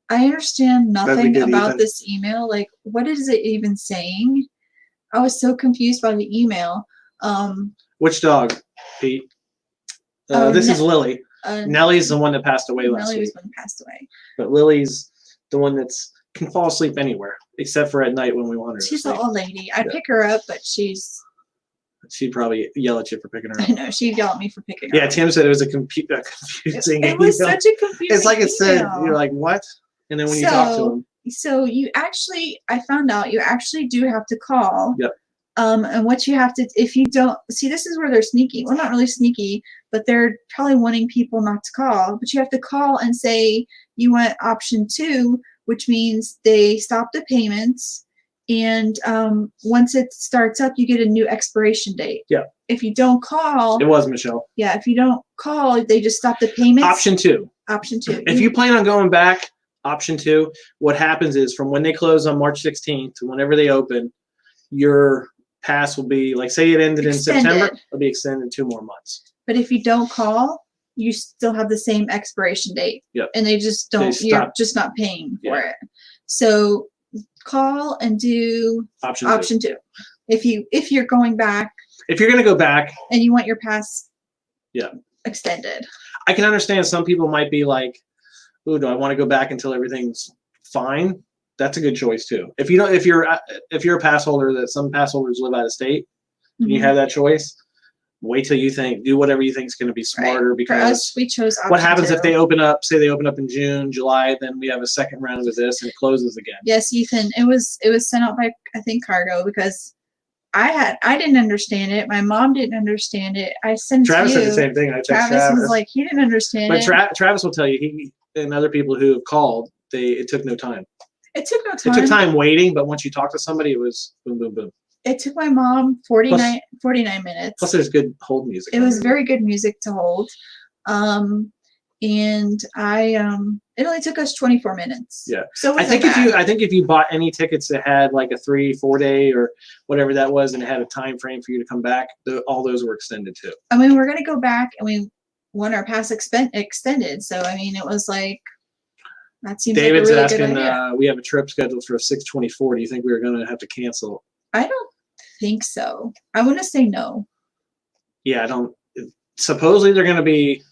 I understand nothing about this email. Like, what is it even saying? I was so confused by the email. Which dog, Pete? This is Lily. Nellie's the one that passed away last week. Nellie was the one that passed away. But Lily's the one that's can fall asleep anywhere, except for at night when we want her. She's an old lady. I pick her up, but she'd probably yell at you for picking her up. I know, she'd yell at me for picking her up. Yeah, Tim said it was a confusing It was such a confusing It's like it said, you're like, what? And then when you talk to him. So you actually, I found out you actually do have to call And what you have to, if you don't see, this is where they're sneaky. Well, not really sneaky, but they're probably wanting people not to call. But you have to call and say you want option 2, which means they stop the payments. And once it starts up, you get a new expiration date. Yeah. If you don't call, it was Michelle. Yeah. If you don't call, they just stop the payments. Option 2. Option 2. If you plan on going back, option 2, what happens is from when they close on March 16th to whenever they open, your pass will be, like, say it ended Extended. in September, it'll be extended 2 more months. But if you don't call, you still have the same expiration date. Yep. And they just don't, you're just not paying for it. So call and do option 2. If you're going back. If you're going to go back. And you want your pass Yeah. extended. I can understand some people might be like, ooh, do I want to go back until everything's fine? That's a good choice too. If you don't, if you're a pass holder, that some pass holders live out of state, and you have that choice, wait till you do whatever you think is going to be smarter. Right. Because for us, we chose option what happens 2. if they open up? Say they open up in June, July, then we have a second round of this, and it closes again. Yes, Ethan. It was sent out by, I think, cargo, because I didn't understand it. My mom didn't understand it. I sent Travis you. said the same thing. I Travis was like, he didn't understand it. But Travis will tell you, he and other people who have called, it took no time. It took no time. It took time waiting, but once you talk to somebody, it was boom, boom, boom. It took my mom 49 minutes. Plus, there's good hold music. It was very good music to hold. And it only took us 24 minutes. Yeah. So I think if you bought any tickets that had like a 3-4 day or whatever that was, and it had a time frame for you to come back, all those were extended too. I mean, we're gonna go back, and we want our pass extended. So I mean, it was like, that seems David's like a really asking, good idea. we have a trip scheduled for 6/24. Do you think we were going to have to cancel? I don't think so. I want to say no. Yeah, I don't. Supposedly they're going to be.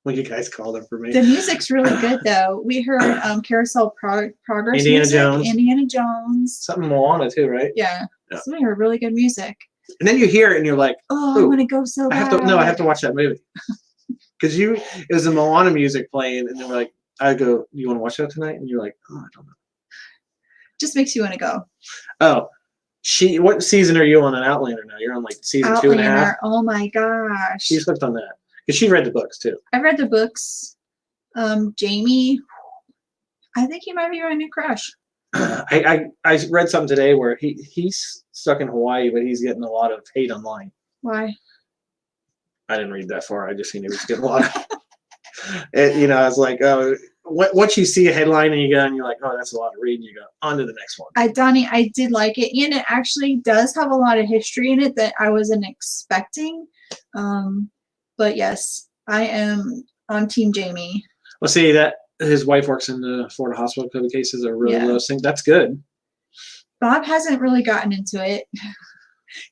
What do you guys call them for me? The music's really good though. We heard Carousel Progress. Indiana Jones. Something Moana too, right? Yeah. So we heard really good music. And then you hear it and you're like, oh, I want to go so bad. I have to watch that movie. Because it was the Moana music playing, and then we're like, I go, you want to watch that tonight? And you're like, oh, I don't know. Just makes you want to go. Oh, what season are you on Outlander now? You're on like season 2.5. Oh my gosh. She's hooked on that because she read the books too. I read the books. Jamie, I think he might be my new crush. I read something today where he's stuck in Hawaii, but he's getting a lot of hate online. Why? I didn't read that far. I just seen he was getting a lot of. I was like, oh, once you see a headline and you're like, oh, that's a lot of reading, you go on to the next one. Donnie, I did like it, and it actually does have a lot of history in it that I wasn't expecting. But yes, I am on Team Jamie. Well, see that his wife works in the Florida hospital. COVID cases are really low. So that's good. Bob hasn't really gotten into it.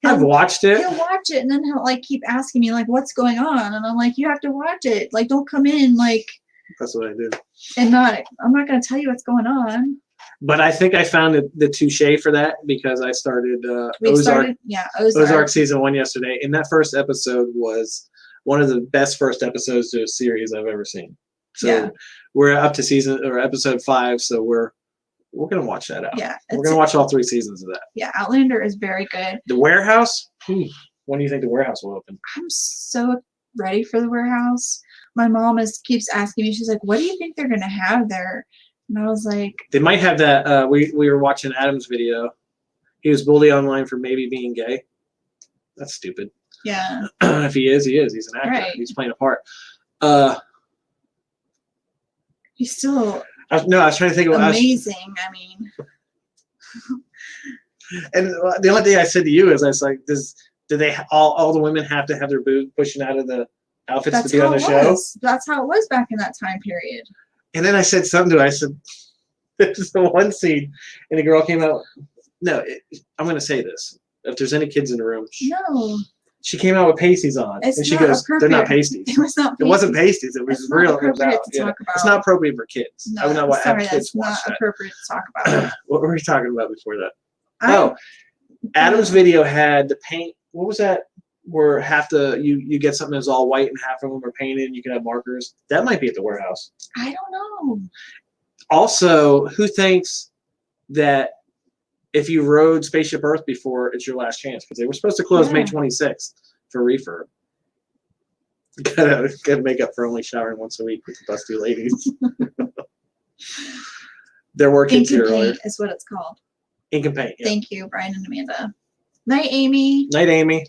I've watched it. He'll watch it, and then he'll like keep asking me like, "What's going on?" And I'm like, "You have to watch it. Like, don't come in like." That's what I do. And I'm not going to tell you what's going on. But I think I found the touche for that because I started Ozark season 1 yesterday, and that first episode was one of the best first episodes to a series I've ever seen. So we're up to episode 5, so we're gonna watch that out. Yeah, we're gonna watch all 3 seasons of that. Yeah, Outlander is very good. The Warehouse. When do you think the Warehouse will open? I'm so ready for the Warehouse. My mom keeps asking me. She's like, "What do you think they're gonna have there?" And I was like, "They might have that." We were watching Adam's video. He was bullied online for maybe being gay. That's stupid. Yeah. If he is, he is. He's an actor. Right. He's playing a part. He's still. I was trying to think of amazing. I mean. And the only thing I said to you is, I was like, do they all the women have to have their boobs pushing out of the outfits to be on the show? That's how it was back in that time period. And then I said something to her. I said, there's the one scene, and the girl came out. No, I'm going to say this. If there's any kids in the room. No. She came out with pasties on, and she goes, "They're not pasties." It was not. It wasn't pasties. It was real. It was out. It's not appropriate for kids. No, I would not want to have kids that's watch not that. Appropriate to talk about. What were we talking about before that? Adam's video had the paint. What was that? Where half you get something that's all white and half of them are painted, and you can have markers. That might be at the Warehouse. I don't know. Also, who thinks that if you rode Spaceship Earth before, it's your last chance because they were supposed to close May Yeah. 26th for refurb. Gotta make up for only showering once a week with the bus two ladies. There were kids Ink and here earlier. Paint is what it's called. Ink and Paint. Yeah. Thank you, Brian and Amanda. Night, Amy. Night, Amy.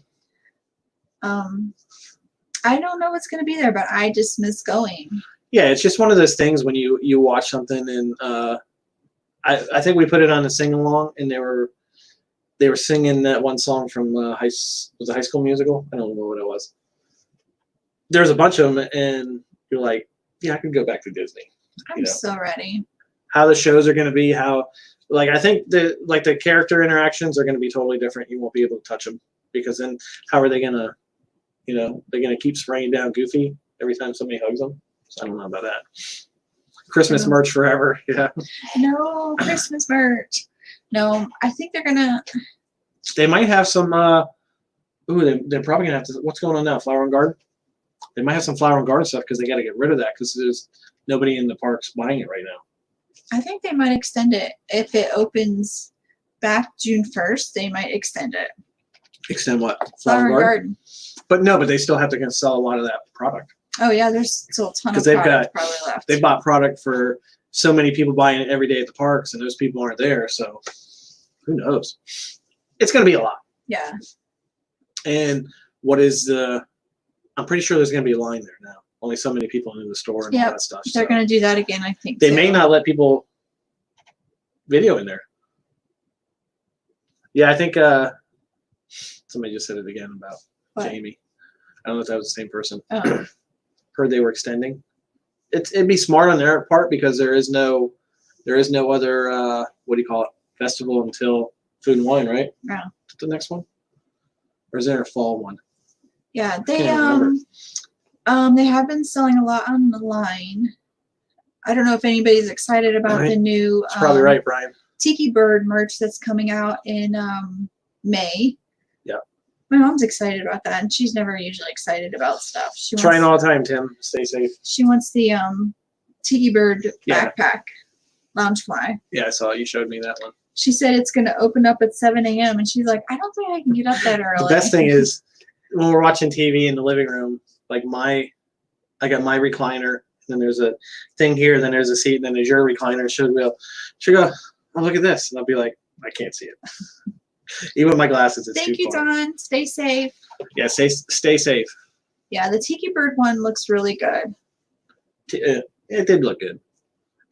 I don't know what's going to be there, but I just miss going. Yeah, it's just one of those things when you watch something and I think we put it on a sing along and they were singing that one song from High School Musical. I don't remember what it was. There's a bunch of them and you're like, yeah, I could go back to Disney. I'm so ready. How the shows are going to be, how like I think the character interactions are going to be totally different. You won't be able to touch them because then how are they going to, they're going to keep spraying down Goofy every time somebody hugs them. So I don't know about that. Christmas merch forever. Yeah. No Christmas merch. No, I think they're gonna. They might have some. They're probably gonna have to. What's going on now? Flower and Garden. They might have some Flower and Garden stuff because they got to get rid of that because there's nobody in the parks buying it right now. I think they might extend it if it opens back June 1st. They might extend it. Extend what? Flower and Garden. But no, but they still have to sell a lot of that product. Oh yeah, there's still a ton of they've product probably left. They bought product for so many people buying it every day at the parks, and those people aren't there. So who knows? It's going to be a lot. Yeah. And what is the? I'm pretty sure there's going to be a line there now. Only so many people in the store and all that stuff. They're going to do that again, I think. They may not let people video in there. Yeah, I think somebody just said it again about Jamie. I don't know if that was the same person. Oh. Heard they were extending. It'd be smart on their part because there is no other what do you call it, festival until Food and Wine, right? Yeah. The next one, or is there a fall one? Yeah, they have been selling a lot on the line. I don't know if anybody's excited about the new. That's probably right, Brian. Tiki Bird merch that's coming out in May. Yeah. My mom's excited about that, and she's never usually excited about stuff. Trying all the time, Tim. Stay safe. She wants the Tiki Bird backpack, lounge fly. Yeah, I saw it. You showed me that one. She said it's going to open up at 7 a.m. and she's like, I don't think I can get up that early. The best thing is when we're watching TV in the living room, like I got my recliner, and then there's a thing here, then there's a seat, and then there's your recliner. She'll go, oh, look at this. And I'll be like, I can't see it. Even with my glasses, it's Thank too you, far. Don. Stay safe. Yeah, stay safe. Yeah, the Tiki Bird one looks really good. It did look good.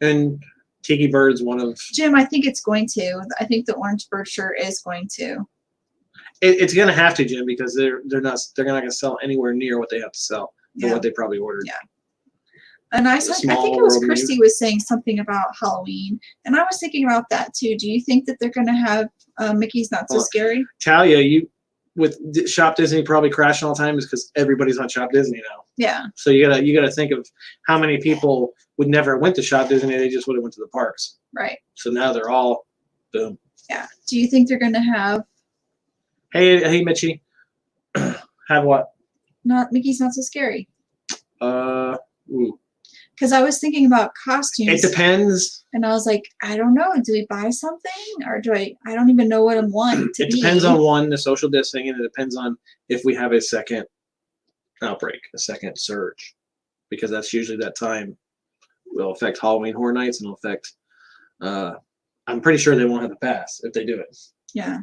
And Tiki Bird's one of... Jim, I think it's going to. I think the orange bird shirt is going to. It's going to have to, Jim, because they're not going to sell anywhere near what they have to sell for what they probably ordered. Yeah. And I think it was Christy was saying something about Halloween, and I was thinking about that too. Do you think that they're going to have Mickey's Not So Scary? Talia, you with Shop Disney probably crashing all the time is because everybody's on Shop Disney now. Yeah. So you gotta think of how many people would never went to Shop Disney; they just would have went to the parks. Right. So now they're all boom. Yeah. Do you think they're going to have? Hey, Mitchie. Have what? Not Mickey's Not So Scary. Ooh. Because I was thinking about costumes. It depends. And I was like, I don't know. Do we buy something, or do I don't even know what I want to be. It depends on the social distancing, and it depends on if we have a second outbreak, a second surge, because that's usually that time will affect Halloween Horror Nights and will affect. I'm pretty sure they won't have the pass if they do it. Yeah.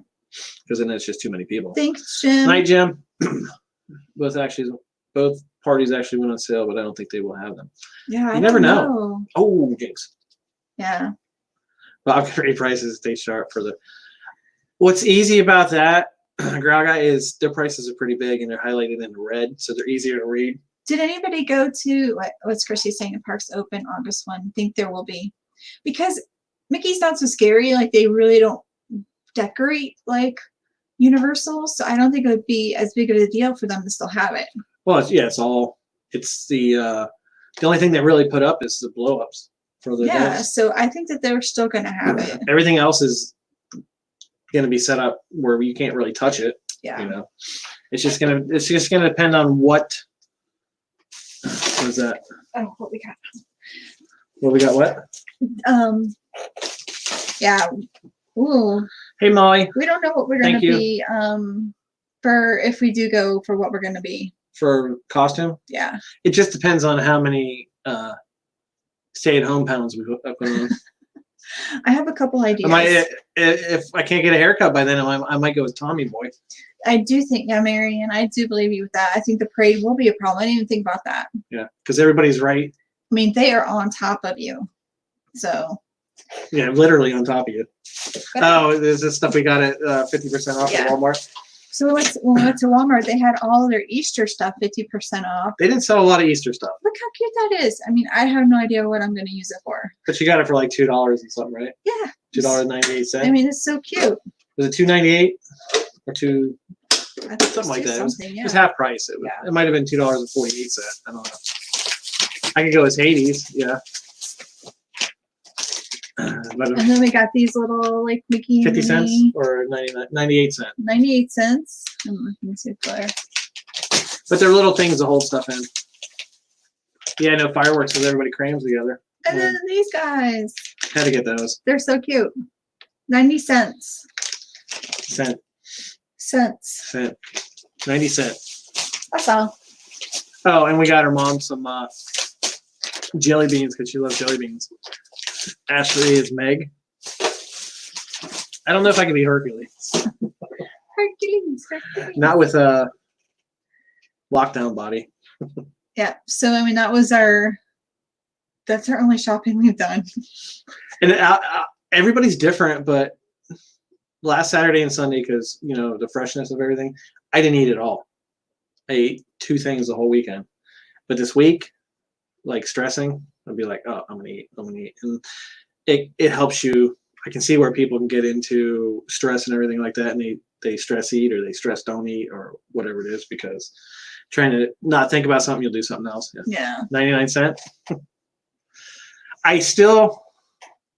Because then it's just too many people. Thanks, Jim. Night, Jim. Both parties actually went on sale, but I don't think they will have them. Yeah, you never know. Oh, jinx. Yeah. Valkyrie prices stay sharp for the. What's easy about that, Growl Guy, is their prices are pretty big and they're highlighted in red, so they're easier to read. Did anybody go to what's Chrissy saying? The parks open August 1. Think there will be, because Mickey's Not So Scary. Like they really don't decorate like Universal, so I don't think it would be as big of a deal for them to still have it. Well, it's the only thing they really put up is the blow ups for the events. So I think that they're still going to have it. Everything else is going to be set up where you can't really touch it. Yeah. It's just gonna depend on what was that. Oh, what we got? What we got? What? Yeah. Ooh. Hey, Molly, We don't know what we're gonna Thank you. be for if we do go for what we're gonna be. for costume. Yeah. It just depends on how many stay-at-home pounds we put on. I have a couple ideas. I might, if I can't get a haircut by then, I might go with Tommy Boy. I do think, yeah, Marion, I do believe you with that. I think the parade will be a problem. I didn't even think about that. Yeah, because everybody's right. I mean, they are on top of you. So. Yeah, literally on top of you. But Oh, there's this stuff we got at 50% off Yeah. at Walmart. So when we went to Walmart, they had all of their Easter stuff 50% off. They didn't sell a lot of Easter stuff, Look how cute that is. I mean, I have no idea what I'm going to use it for. but you got it for like $2 and something, right? Yeah. $2.98. I mean, it's so cute. Was it $2.98 or two? I think Something like that. It was, yeah. it was half price. It might have been $2.48. I don't know. I could go as Hades, yeah. But And then we got these little like Mickey 50 and cents Minnie, or 98 cents. 98 cents. Let me see the color. But they're little things to hold stuff in. Yeah, no fireworks because everybody crams together. And then these guys. Had to get those. They're so cute. 90 cents. Cent. Cents. 90 cents. That's all. Oh, and we got her mom some jelly beans because she loves jelly beans. Ashley is Meg. I don't know if I can be Hercules. Hercules. Not with a lockdown body. Yeah. So I mean, that's our only shopping we've done. And everybody's different, but last Saturday and Sunday, because the freshness of everything, I didn't eat it all. I ate 2 things the whole weekend. But this week, like stressing, I'd be like, oh, I'm gonna eat, and it helps you. I can see where people can get into stress and everything like that, and they stress eat or they stress don't eat or whatever it is, because trying to not think about something, you'll do something else. Yeah. 99 cents. I still,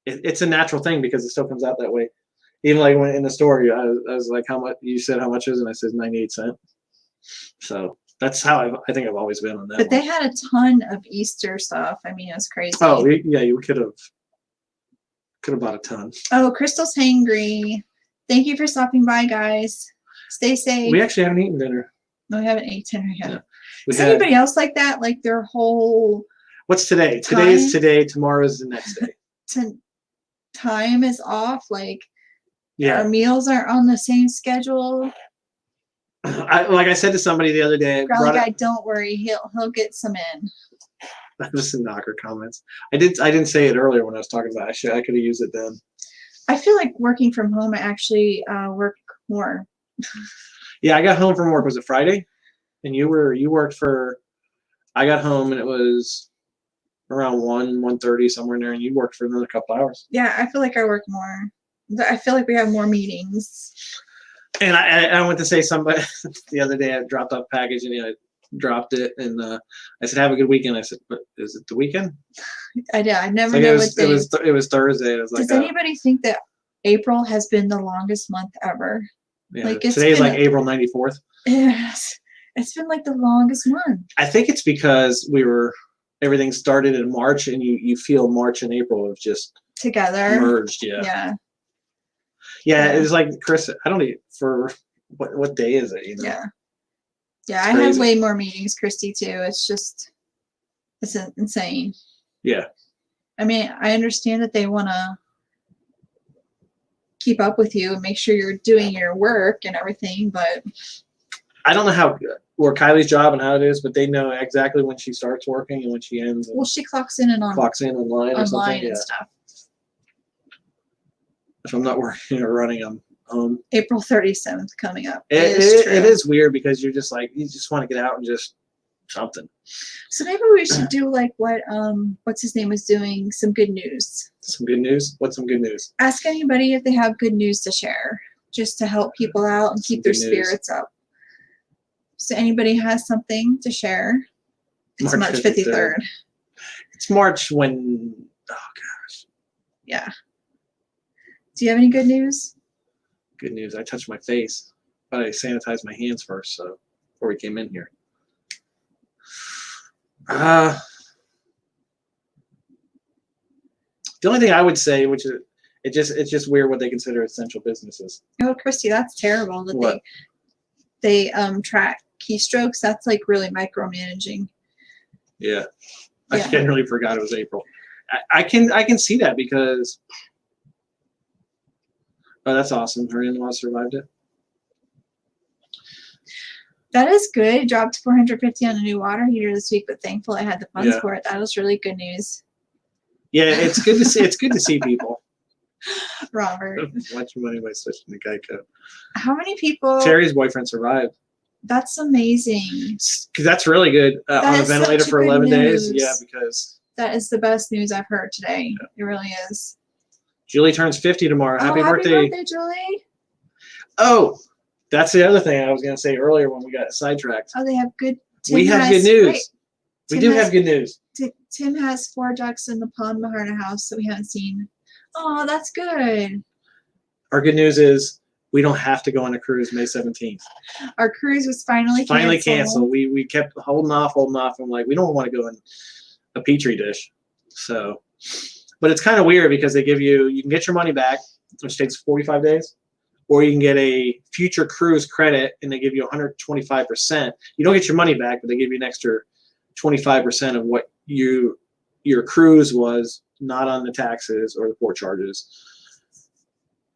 it's a natural thing because it still comes out that way. Even like when in the store, I was like, how much? You said how much is it? And I said 98 cents. So that's how I think I've always been on that. But they had a ton of Easter stuff. I mean, it was crazy. Oh yeah, you could have bought a ton. Oh, Crystal's hangry. Thank you for stopping by, guys. Stay safe. We actually haven't eaten dinner. No, we haven't eaten dinner yet. Yeah. Is anybody else like that? Like their whole What's today? Today is today. Tomorrow is the next day. Time is off. Like yeah, our meals aren't on the same schedule. Like I said to somebody the other day. Growly guy, don't worry. He'll get some in. That was some knocker comments. I didn't say it earlier when I was talking about it. I could have used it then. I feel like working from home, I actually work more. Yeah, I got home from work. Was it Friday? And you worked for. I got home and it was around 1:30 somewhere in there, and you worked for another couple hours. Yeah, I feel like I work more. I feel like we have more meetings. And I went to say somebody the other day. I dropped off a package and I dropped it, and I said, "Have a good weekend." I said, "But is it the weekend?" I did. I never know what day. It was Thursday. I was like, does anybody think that April has been the longest month ever? Yeah, like today is like April 94th. Yes, it's been like the longest month. I think it's because everything started in March, and you feel March and April have just together merged. Yeah. Yeah. It was like Chris. I don't even for what day is it? Yeah, I have way more meetings, Christy, too. It's insane. Yeah. I mean, I understand that they want to keep up with you and make sure you're doing your work and everything, but I don't know or Kylie's job and how it is, but they know exactly when she starts working and when she ends. Well, she clocks in online or something. And stuff. If I'm not working or running, I'm home. April 37th coming up. It is weird because you're just like, you just want to get out and just something. So maybe we should do like what's his name was doing, some good news. Some good news? What's some good news? Ask anybody if they have good news to share, just to help people out and keep their spirits up. So anybody has something to share? It's March 53rd. It's March when, oh gosh. Yeah. Do you have any good news? Good news. I touched my face, but I sanitized my hands first, so before we came in here. The only thing I would say, which is It's just weird what they consider essential businesses. Oh, Christy, that's terrible that What? they track keystrokes. That's like really micromanaging. Yeah. Yeah. I generally forgot it was April. I can see that because that's awesome. Her in-laws survived it. That is good. It dropped $450 on a new water heater this week, but thankful I had the funds Yeah. for it. That was really good news. Yeah, it's good to see. It's good to see people. Robert, Much money by switching to Geico. how many people? Terry's boyfriend survived. That's amazing. Because that's really good That on a is ventilator such for good 11 days. news. Yeah, because That is the best news I've heard today. It really is. Julie turns 50 tomorrow. Happy birthday. Happy birthday, Julie. Oh, that's the other thing I was going to say earlier when we got sidetracked. Oh, they have good. We have good news. We do have good news. Tim has 4 ducks in the pond behind our house that we haven't seen. Oh, that's good. Our good news is we don't have to go on a cruise May 17th. Our cruise was finally canceled. We kept holding off. I'm like, we don't want to go in a petri dish. So, but it's kind of weird because they give you can get your money back, which takes 45 days, or you can get a future cruise credit and they give you 125%. You don't get your money back, but they give you an extra 25% of what your cruise was, not on the taxes or the port charges.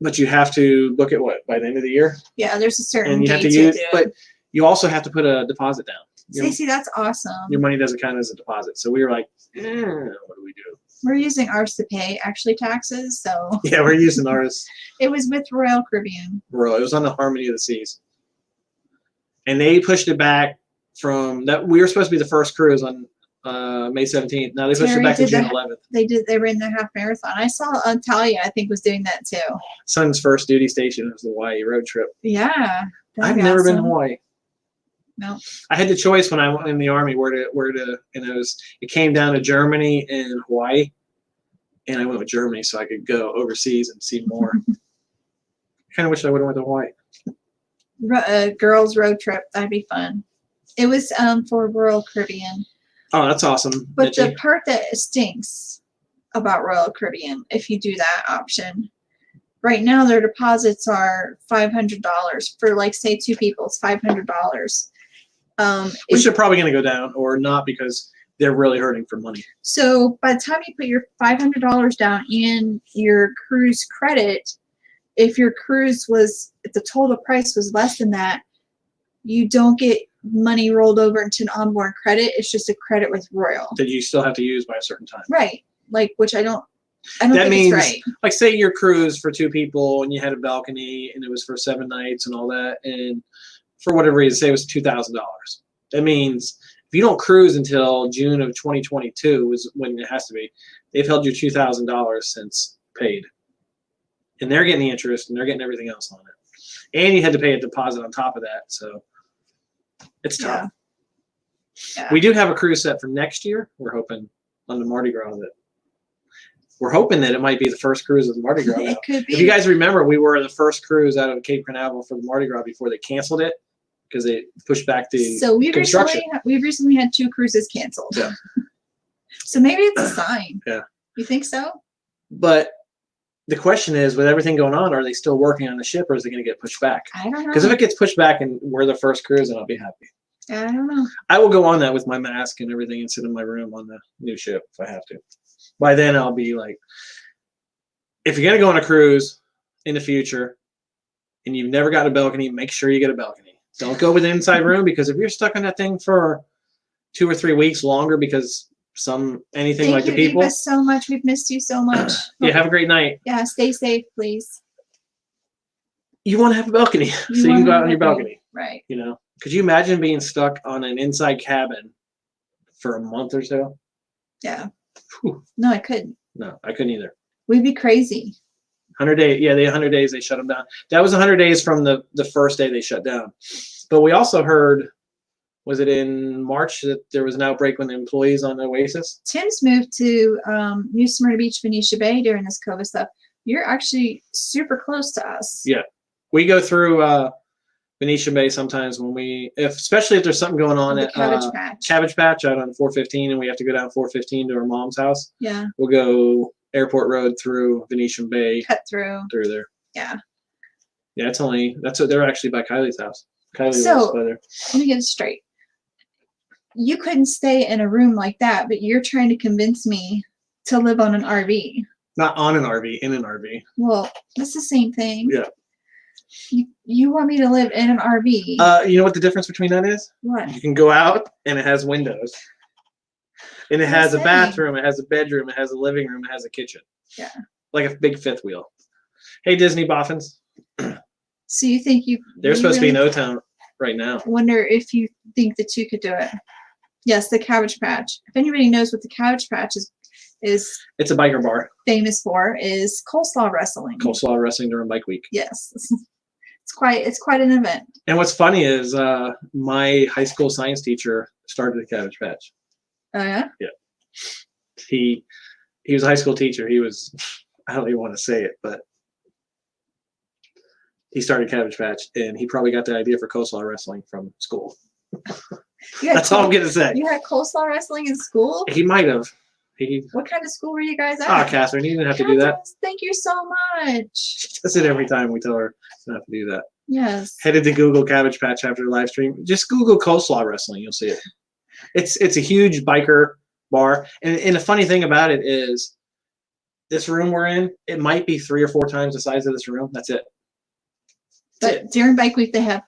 But you have to book it by the end of the year? Yeah, there's a certain and you have to date use, do it. but you also have to put a deposit down. Stacey, that's awesome. Your money doesn't count as a deposit. So we were like, what do we do? We're using ours to pay actually taxes, so Yeah, we're using ours. it was with Royal Caribbean. It was on the Harmony of the Seas. And they pushed it back from that. We were supposed to be the first cruise on May 17th. Now they pushed it back to June 11th. They ran the half marathon. I saw Talia, I think, was doing that too. Son's first duty station was the Hawaii road trip. Yeah. I've never been to Hawaii. No. I had the choice when I went in the Army where to and it came down to Germany and Hawaii. And I went with Germany so I could go overseas and see more. Kind of wish I would have went to Hawaii. Girls road trip. That'd be fun. It was for Royal Caribbean. Oh, that's awesome. But the part that stinks about Royal Caribbean, if you do that option, right now their deposits are $500 for, like, say 2 people. It's $500. Which they're probably going to go down or not because they're really hurting for money. So by the time you put your $500 down in your cruise credit, if your cruise if the total price was less than that, you don't get money rolled over into an onboard credit. It's just a credit with Royal that you still have to use by a certain time. Right. Like, which I don't that think means, it's right. Like, say your cruise for 2 people and you had a balcony and it was for 7 nights and all that, and for whatever reason, say it was $2,000. That means if you don't cruise until June of 2022 is when it has to be, they've held your $2,000 since paid. And they're getting the interest and they're getting everything else on it. And you had to pay a deposit on top of that. So it's tough. Yeah. We do have a cruise set for next year. We're hoping on the Mardi Gras we're hoping that it might be the first cruise of the Mardi Gras. It could be. If you guys remember, we were the first cruise out of Cape Canaveral for the Mardi Gras before they canceled it because they pushed back the construction. We've recently had 2 cruises canceled. Yeah. So maybe it's a sign. Yeah. You think so? But the question is, with everything going on, are they still working on the ship or is it going to get pushed back? I don't know. Because if it gets pushed back and we're the first cruise, then I'll be happy. I don't know. I will go on that with my mask and everything and sit in my room on the new ship if I have to. By then, I'll be like, if you're going to go on a cruise in the future and you've never got a balcony, make sure you get a balcony. Don't go with an inside room because if you're stuck on that thing for 2 or 3 weeks longer because anything like the people. Thank you so much. We've missed you so much. Yeah, have a great night. Yeah, stay safe, please. You want to have a balcony so you can go out on your balcony. Right. You know, could you imagine being stuck on an inside cabin for a month or so? Yeah. Whew. No, I couldn't. No, I couldn't either. We'd be crazy. 100 days. Yeah, 100 days they shut them down. That was 100 days from the first day they shut down. But we also heard, was it in March that there was an outbreak with the employees on Oasis? Tim's moved to New Smyrna Beach, Benicia Bay during this COVID stuff. You're actually super close to us. Yeah. We go through Benicia Bay sometimes especially if there's something going on at Cabbage Patch out on 415 and we have to go down 415 to our mom's house. Yeah. We'll go Airport Road through Venetian Bay cut through. through there. Yeah. Yeah, that's what they're actually by Kylie's house. Kylie So, lives by there. Let me get it straight. You couldn't stay in a room like that, but you're trying to convince me to live on an RV. Not on an RV, in an RV. Well, that's the same thing. Yeah. You want me to live in an RV? You know what the difference between that is? What? You can go out and it has windows. And it has a Same. bathroom, it has a bedroom, it has a living room, it has a kitchen. Yeah. Like a big fifth wheel. Hey, Disney boffins. So you think They're supposed to be in O-Town right now. Wonder if you think that you could do it. Yes, the Cabbage Patch. If anybody knows what the Cabbage Patch is It's a biker bar. famous for, is coleslaw wrestling. Coleslaw wrestling during bike week. Yes. It's quite an event. And what's funny is my high school science teacher started a Cabbage Patch. Oh yeah? Yeah. He was a high school teacher. He was, I don't even want to say it, but he started Cabbage Patch, and he probably got the idea for coleslaw wrestling from school. That's all I'm going to say. You had coleslaw wrestling in school? He might have. What kind of school were you guys at? Ah, Catherine, you didn't have to do that. Thank you so much. She does it every time we tell her not to do that. Yes. Headed to Google Cabbage Patch after the live stream. Just Google coleslaw wrestling. You'll see it. It's a huge biker bar. And the funny thing about it is this room we're in, it might be 3 or 4 times the size of this room. That's it. But during Bike Week, they have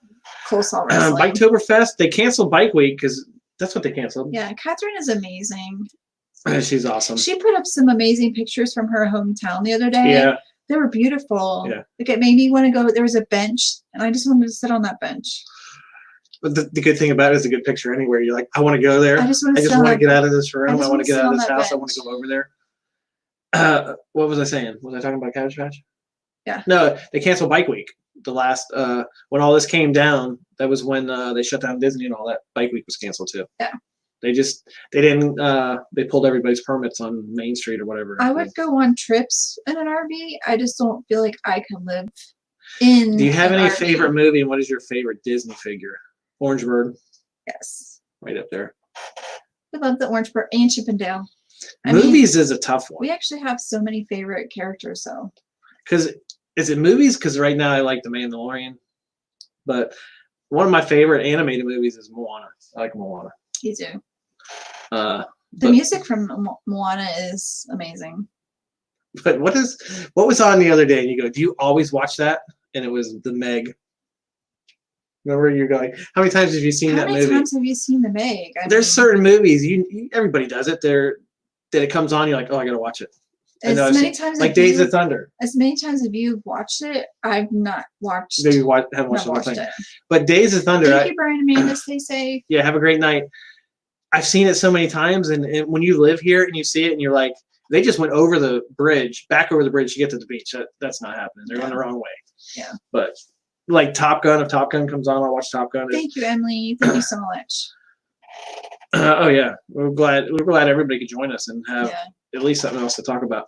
coleslaw wrestling. Biketoberfest, they canceled Bike Week because that's what they canceled. Yeah, Catherine is amazing. She's awesome. She put up some amazing pictures from her hometown the other day. Yeah. They were beautiful. Yeah. Like it made me want to go. There was a bench, and I just wanted to sit on that bench. But the good thing about it is a good picture anywhere. You're like, I want to go there. I just want to get out of this room. I want to get out of this house. Bench. I want to go over there. What was I saying? Was I talking about Cabbage Patch? Yeah. No, they canceled Bike Week. The last when all this came down, that was when they shut down Disney and all that. Bike Week was canceled too. Yeah. They pulled everybody's permits on Main Street or whatever. I would go on trips in an RV. I just don't feel like I can live in. Do you have an any RV. favorite movie, and what is your favorite Disney figure? Orange Bird. Yes. Right up there. I love the Orange Bird and Chippendale. Movies is a tough one. We actually have so many favorite characters, though. Because is it movies? Because right now I like The Mandalorian, but one of my favorite animated movies is Moana. I like Moana. You do. The music from Moana is amazing. But what was on the other day? And you go, do you always watch that? And it was the Meg. Remember, you're going, how many times have you seen that movie? How many times have you seen the Meg? There's certain movies everybody does it. That it comes on, you're like, oh, I gotta watch it. As many times like Days of Thunder. As many times as you've watched it, I've not watched. Maybe haven't watched the whole thing. It. But Days of Thunder. Thank you, Brian and Amanda. Stay safe. Yeah, have a great night. I've seen it so many times, and when you live here and you see it, and you're like, they just went over the bridge, back over the bridge to get to the beach. That's not happening. They're going the wrong way. Yeah. But like Top Gun, if Top Gun comes on, I'll watch Top Gun. Thank you, Emily. Thank you so much. Oh yeah, we're glad everybody could join us and have at least something else to talk about.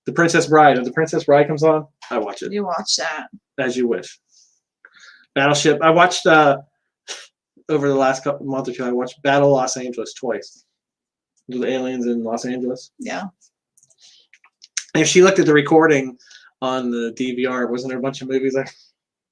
The Princess Bride. If The Princess Bride comes on, I watch it. You watch that. As you wish. Battleship. I watched over the last month or two. I watched Battle Los Angeles twice. The aliens in Los Angeles. Yeah. And if she looked at the recording on the DVR, wasn't there a bunch of movies?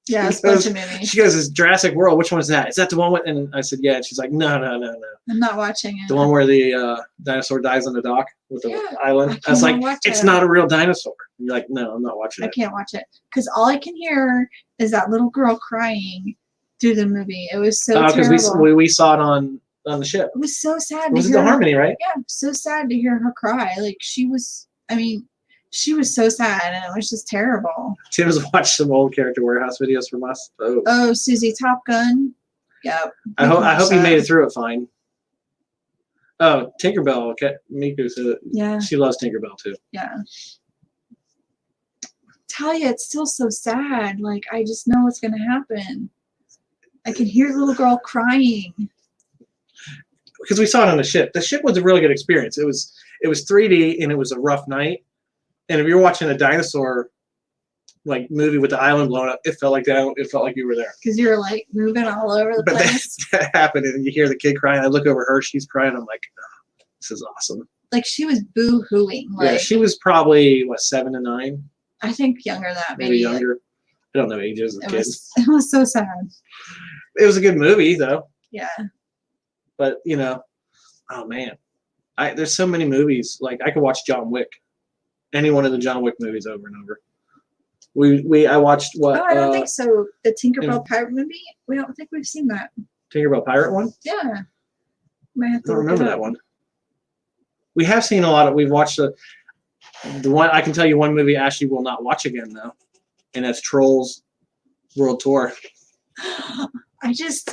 Yeah, it's a bunch of movies. She goes, "It's Jurassic World. Which one is that? Is that the one with?" And I said, "Yeah." And she's like, "No. I'm not watching it. The one where the dinosaur dies on the dock with the island." I was like, "It's not a real dinosaur." And you're like, "No, I'm not watching it." I can't watch it because all I can hear is that little girl crying through the movie. It was so terrible. Because we saw it on the ship. It was so sad. Was it the Harmony, right? Yeah, so sad to hear her cry. Like she was so sad, and it was just terrible. Tim's watched some old Character Warehouse videos from us. Oh, Susie Top Gun. Yeah. I hope he made it through it fine. Oh, Tinkerbell. Okay. Miku said she loves Tinkerbell too. Yeah. Talia, it's still so sad. Like I just know what's gonna happen. I can hear the little girl crying. Because we saw it on the ship. The ship was a really good experience. It was 3D and it was a rough night. And if you're watching a dinosaur movie with the island blown up, it felt like that. It felt like you were there. Because you're like moving all over the place. But that happened, and you hear the kid crying. I look over her; she's crying. I'm like, oh, this is awesome. like she was boo-hooing. Like Yeah, she was probably what, 7 to 9, I think younger than that, maybe maybe. Like, younger. I don't know ages of kids. it was so sad. It was a good movie though. Yeah. But oh man, there's so many movies. Like I could watch John Wick, any one of the John Wick movies over and over. I watched what? Oh, I don't think so. The Tinkerbell in- Pirate movie. We don't think we've seen that. Tinkerbell Pirate one. Yeah. Might have I to don't look remember it that up. one. We have seen a lot of. We've watched the one. I can tell you one movie Ashley will not watch again though, and that's Trolls World Tour. I just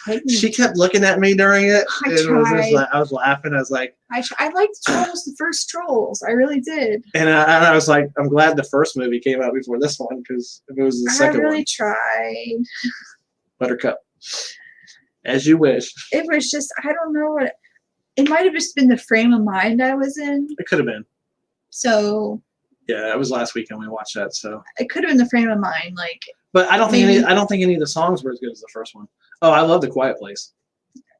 couldn't. She kept looking at me during it. I It was just tried. like, I was laughing. I was like, I liked Trolls, the first Trolls. I really did. and I was like, I'm glad the first movie came out before this one because if it was the I second really one, tried. Buttercup, as you wish. It was just, I don't know what. It might have just been the frame of mind I was in. It could have been. So Yeah, it was last weekend we watched that. So, it could have been the frame of mind. Like, but I don't think Maybe. I don't think any of the songs were as good as the first one. Oh, I love The Quiet Place.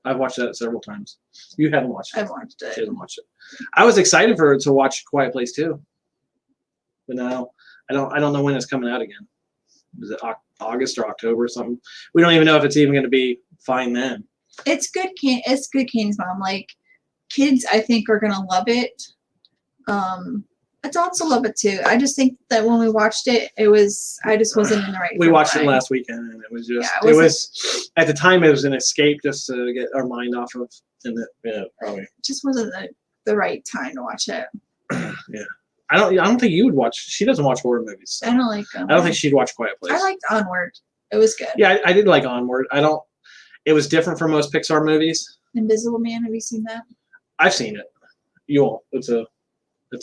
I've watched that several times. You haven't watched it. I've watched She it. hasn't watched it. I was excited for her to watch Quiet Place too, but now I don't know when it's coming out again. Is it August or October or something? We don't even know if it's even going to be fine then. It's good. It's good. Kane's mom. Like, kids, I think are gonna love it. Adults will love it too. I just think that when we watched it, I just wasn't in the right. We frame of watched it mind. last weekend, and it was just Yeah, it was at the time it was an escape just to get our mind off of, and probably It just wasn't the right time to watch it. yeah. I don't think you would watch. She doesn't watch horror movies. So I don't like them. I don't think she'd watch Quiet Place. I liked Onward. It was good. Yeah, I did like Onward. It was different from most Pixar movies. Invisible Man. Have you seen that? I've seen it. You won't. It's a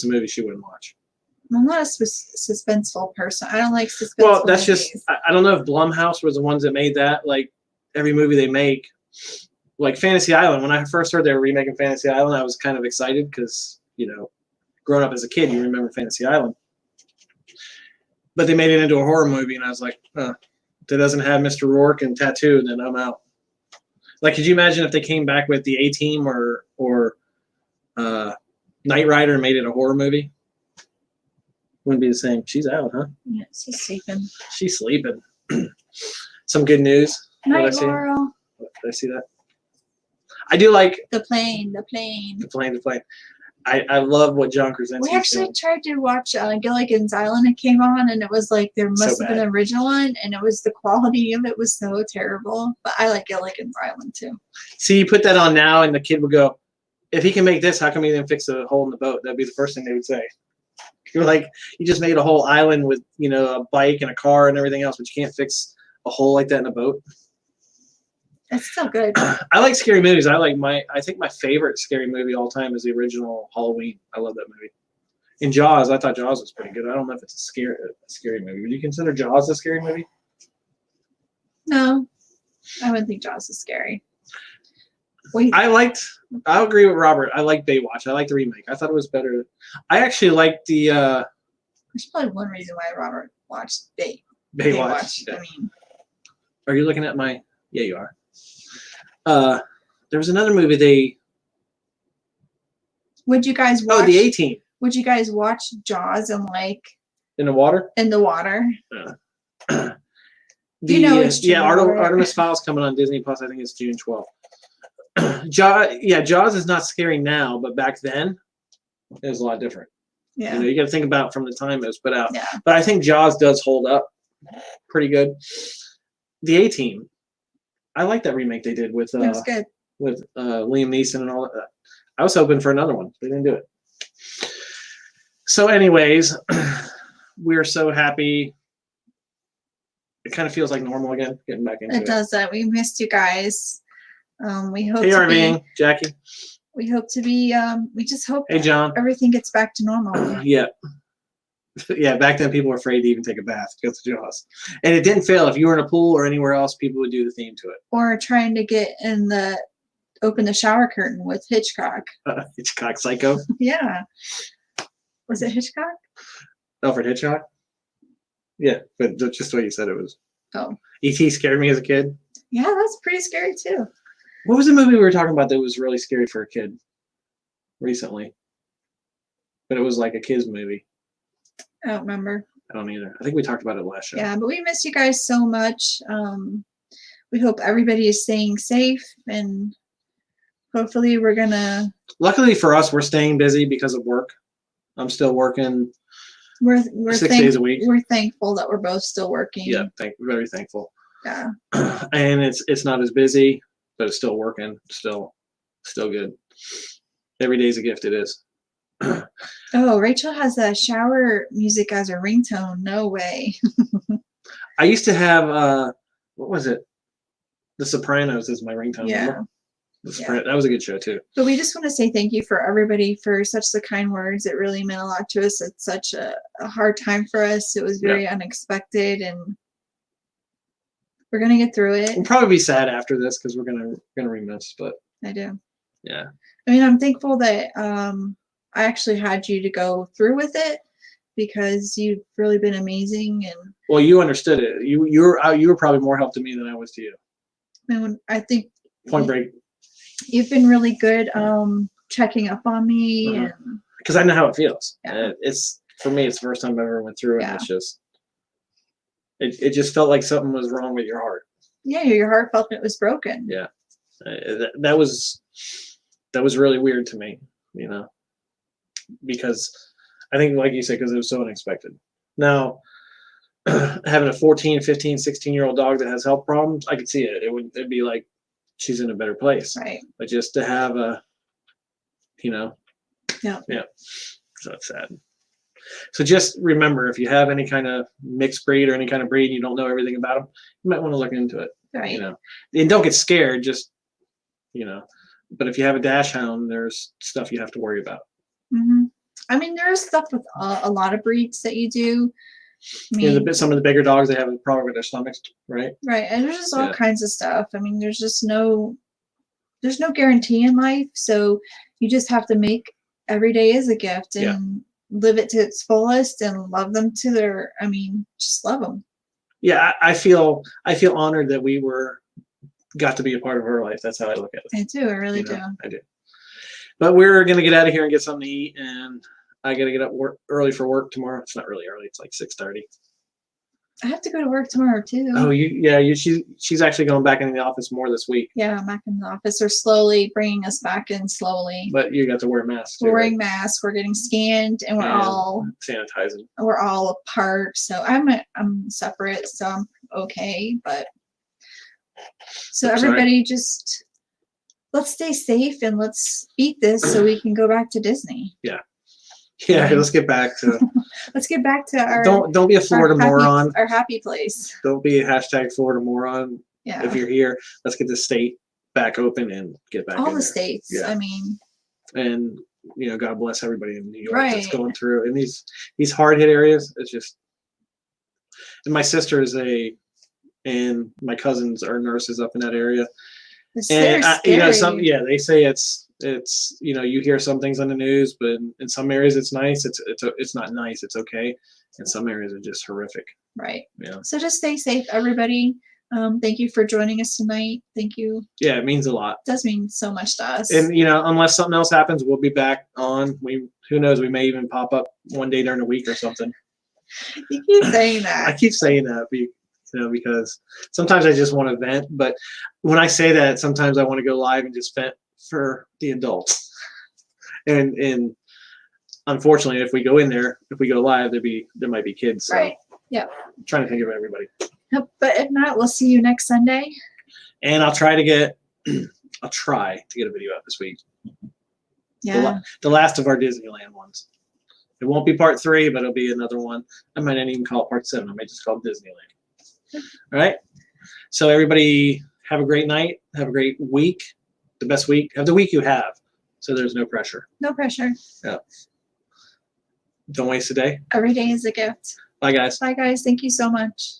movie she wouldn't watch. I'm not a suspenseful person. I don't like suspenseful. Well, that's movies. just. I don't know if Blumhouse was the ones that made that. Like every movie they make, like Fantasy Island. When I first heard they were remaking Fantasy Island, I was kind of excited because growing up as a kid, you remember Fantasy Island. But they made it into a horror movie, and I was like, if it doesn't have Mr. Rourke and Tattoo, then I'm out. Like, could you imagine if they came back with the A-Team or Knight Rider and made it a horror movie? Wouldn't be the same. She's out, huh? Yeah, she's sleeping. She's sleeping. Some good news. Night, Did I see? Laurel. Did I see that? I do like The plane. the plane. I love what John Krasinski We actually tried to watch Gilligan's Island. It came on, and it was like there must have been an original one, and it was the quality of it was so terrible. But I like Gilligan's Island too. See, you put that on now, and the kid would go, if he can make this, how come he didn't fix a hole in the boat? That'd be the first thing they would say. You're like, you just made a whole island with, a bike and a car and everything else, but you can't fix a hole like that in a boat. It's still good. I like scary movies. I think my favorite scary movie all time is the original Halloween. I love that movie. In Jaws, I thought Jaws was pretty good. I don't know if it's a scary movie. Would you consider Jaws a scary movie? No, I wouldn't think Jaws is scary. I'll agree with Robert. I like Baywatch. I like the remake. I thought it was better. I actually liked the There's probably one reason why Robert watched Baywatch. I mean, Are you looking at my? Yeah, you are. There was another movie would you guys watch? Oh, the A-Team. Would you guys watch Jaws in In the water? in the water? It's true, right? Artemis Fowl coming on Disney Plus. I think it's June 12th. Jaws is not scary now, but back then it was a lot different. Yeah. You got to think about from the time it was put out. Yeah. But I think Jaws does hold up pretty good. The A-Team, I like that remake they did with It was good. Liam Neeson and all that. I was hoping for another one. They didn't do it. So, anyways, we're so happy. It kind of feels like normal again, getting back into it. It does that. We missed you guys. We hope Hey, to RVing, Jackie. we hope to be we just hope Hey, John. everything gets back to normal. Yeah. Yeah, back then people were afraid to even take a bath, go to Jaws. And it didn't fail. If you were in a pool or anywhere else, people would do the theme to it. Or trying to get open the shower curtain with Hitchcock. Hitchcock Psycho. Yeah. Was it Hitchcock? Alfred Hitchcock? Yeah, but just the way you said it was. Oh. E.T. scared me as a kid. Yeah, that's pretty scary too. What was the movie we were talking about that was really scary for a kid recently? but it was like a kids movie. I don't remember. I don't either. I think we talked about it last show. Yeah, but we miss you guys so much. We hope everybody is staying safe, and hopefully we're gonna. Luckily for us, we're staying busy because of work. I'm still working. We're 6 days a week. We're thankful that we're both still working. Yeah, very thankful. Yeah. And it's not as busy, but it's still working. Still good. Every day's a gift. It is. Oh, Rachel has a shower music as a ringtone. No way. I used to have what was it? The Sopranos is my ringtone. Yeah. Remember? That was a good show too. But we just want to say thank you for everybody for such the kind words. It really meant a lot to us. It's such a hard time for us. It was very unexpected, and we're gonna get through it. We'll probably be sad after this because we're gonna remiss. But I do. Yeah. I mean, I'm thankful that I actually had you to go through with it, because you've really been amazing. And well, you understood it. You were probably more help to me than I was to you. I think Point Break. You've been really good checking up on me, and because I know how it feels. Yeah. It's for me. It's the first time I ever went through it. Yeah. And it's just it just felt like something was wrong with your heart. Yeah, your heart felt it was broken. Yeah, that was really weird to me. Because I think, like you said, because it was so unexpected. Now, having a 14, 15, 16-year-old dog that has health problems, I could see it. It'd be like she's in a better place. Right. But just to have Yeah. So it's sad. So just remember, if you have any kind of mixed breed or any kind of breed and you don't know everything about them, you might want to look into it. Right. And don't get scared. Just, but if you have a dash hound, there's stuff you have to worry about. Mm-hmm. I mean, there's stuff with a lot of breeds that you do. I mean, Some of the bigger dogs, they have a problem with their stomachs, right? Right, and there's just all kinds of stuff. I mean, there's no guarantee in life, so you just have to make every day as a gift and live it to its fullest and love them to their. I mean, just love them. Yeah, I feel honored that we got to be a part of her life. That's how I look at it. I do. I really do. I do. But we're gonna get out of here and get something to eat, and I gotta get up early for work tomorrow. It's not really early. It's like 6:30. I have to go to work tomorrow too. Oh, she's actually going back into the office more this week. Yeah, I'm back in the office. They're slowly bringing us back in slowly. But you got to wear masks. We're wearing masks. We're getting scanned, and we're all sanitizing. We're all apart. So I'm separate, so I'm okay. But so everybody just let's stay safe and let's beat this so we can go back to Disney. Yeah. Yeah, let's get back to our don't be a Florida moron. Our happy place. Don't be a hashtag Florida moron. Yeah. If you're here, let's get the state back open and get back all in the there. States. Yeah. I mean, and God bless everybody in New York that's Right. going through in these hard hit areas. It's just, and my sister is and my cousins are nurses up in that area. They're scary. They say it's you hear some things on the news, but in some areas it's nice. It's not nice. It's okay. In some areas it's just horrific. Right. Yeah. So just stay safe, everybody. Thank you for joining us tonight. Thank you. Yeah, it means a lot. It does mean so much to us. And unless something else happens, we'll be back on. Who knows? We may even pop up one day during the week or something. You keep saying that. I keep saying that, because sometimes I just want to vent. But when I say that, sometimes I want to go live and just vent for the adults. And unfortunately, if we go live, there might be kids. So Right. Yeah. I'm trying to think of everybody. But if not, we'll see you next Sunday. And I'll try to get a video out this week. Yeah. The last of our Disneyland ones. It won't be part 3, but it'll be another one. I might not even call it part 7. I might just call it Disneyland. All right. So everybody have a great night. Have a great week. The best week. Have the week you have. So there's no pressure. No pressure. Yeah. Don't waste a day. Every day is a gift. Bye, guys. Bye, guys. Thank you so much.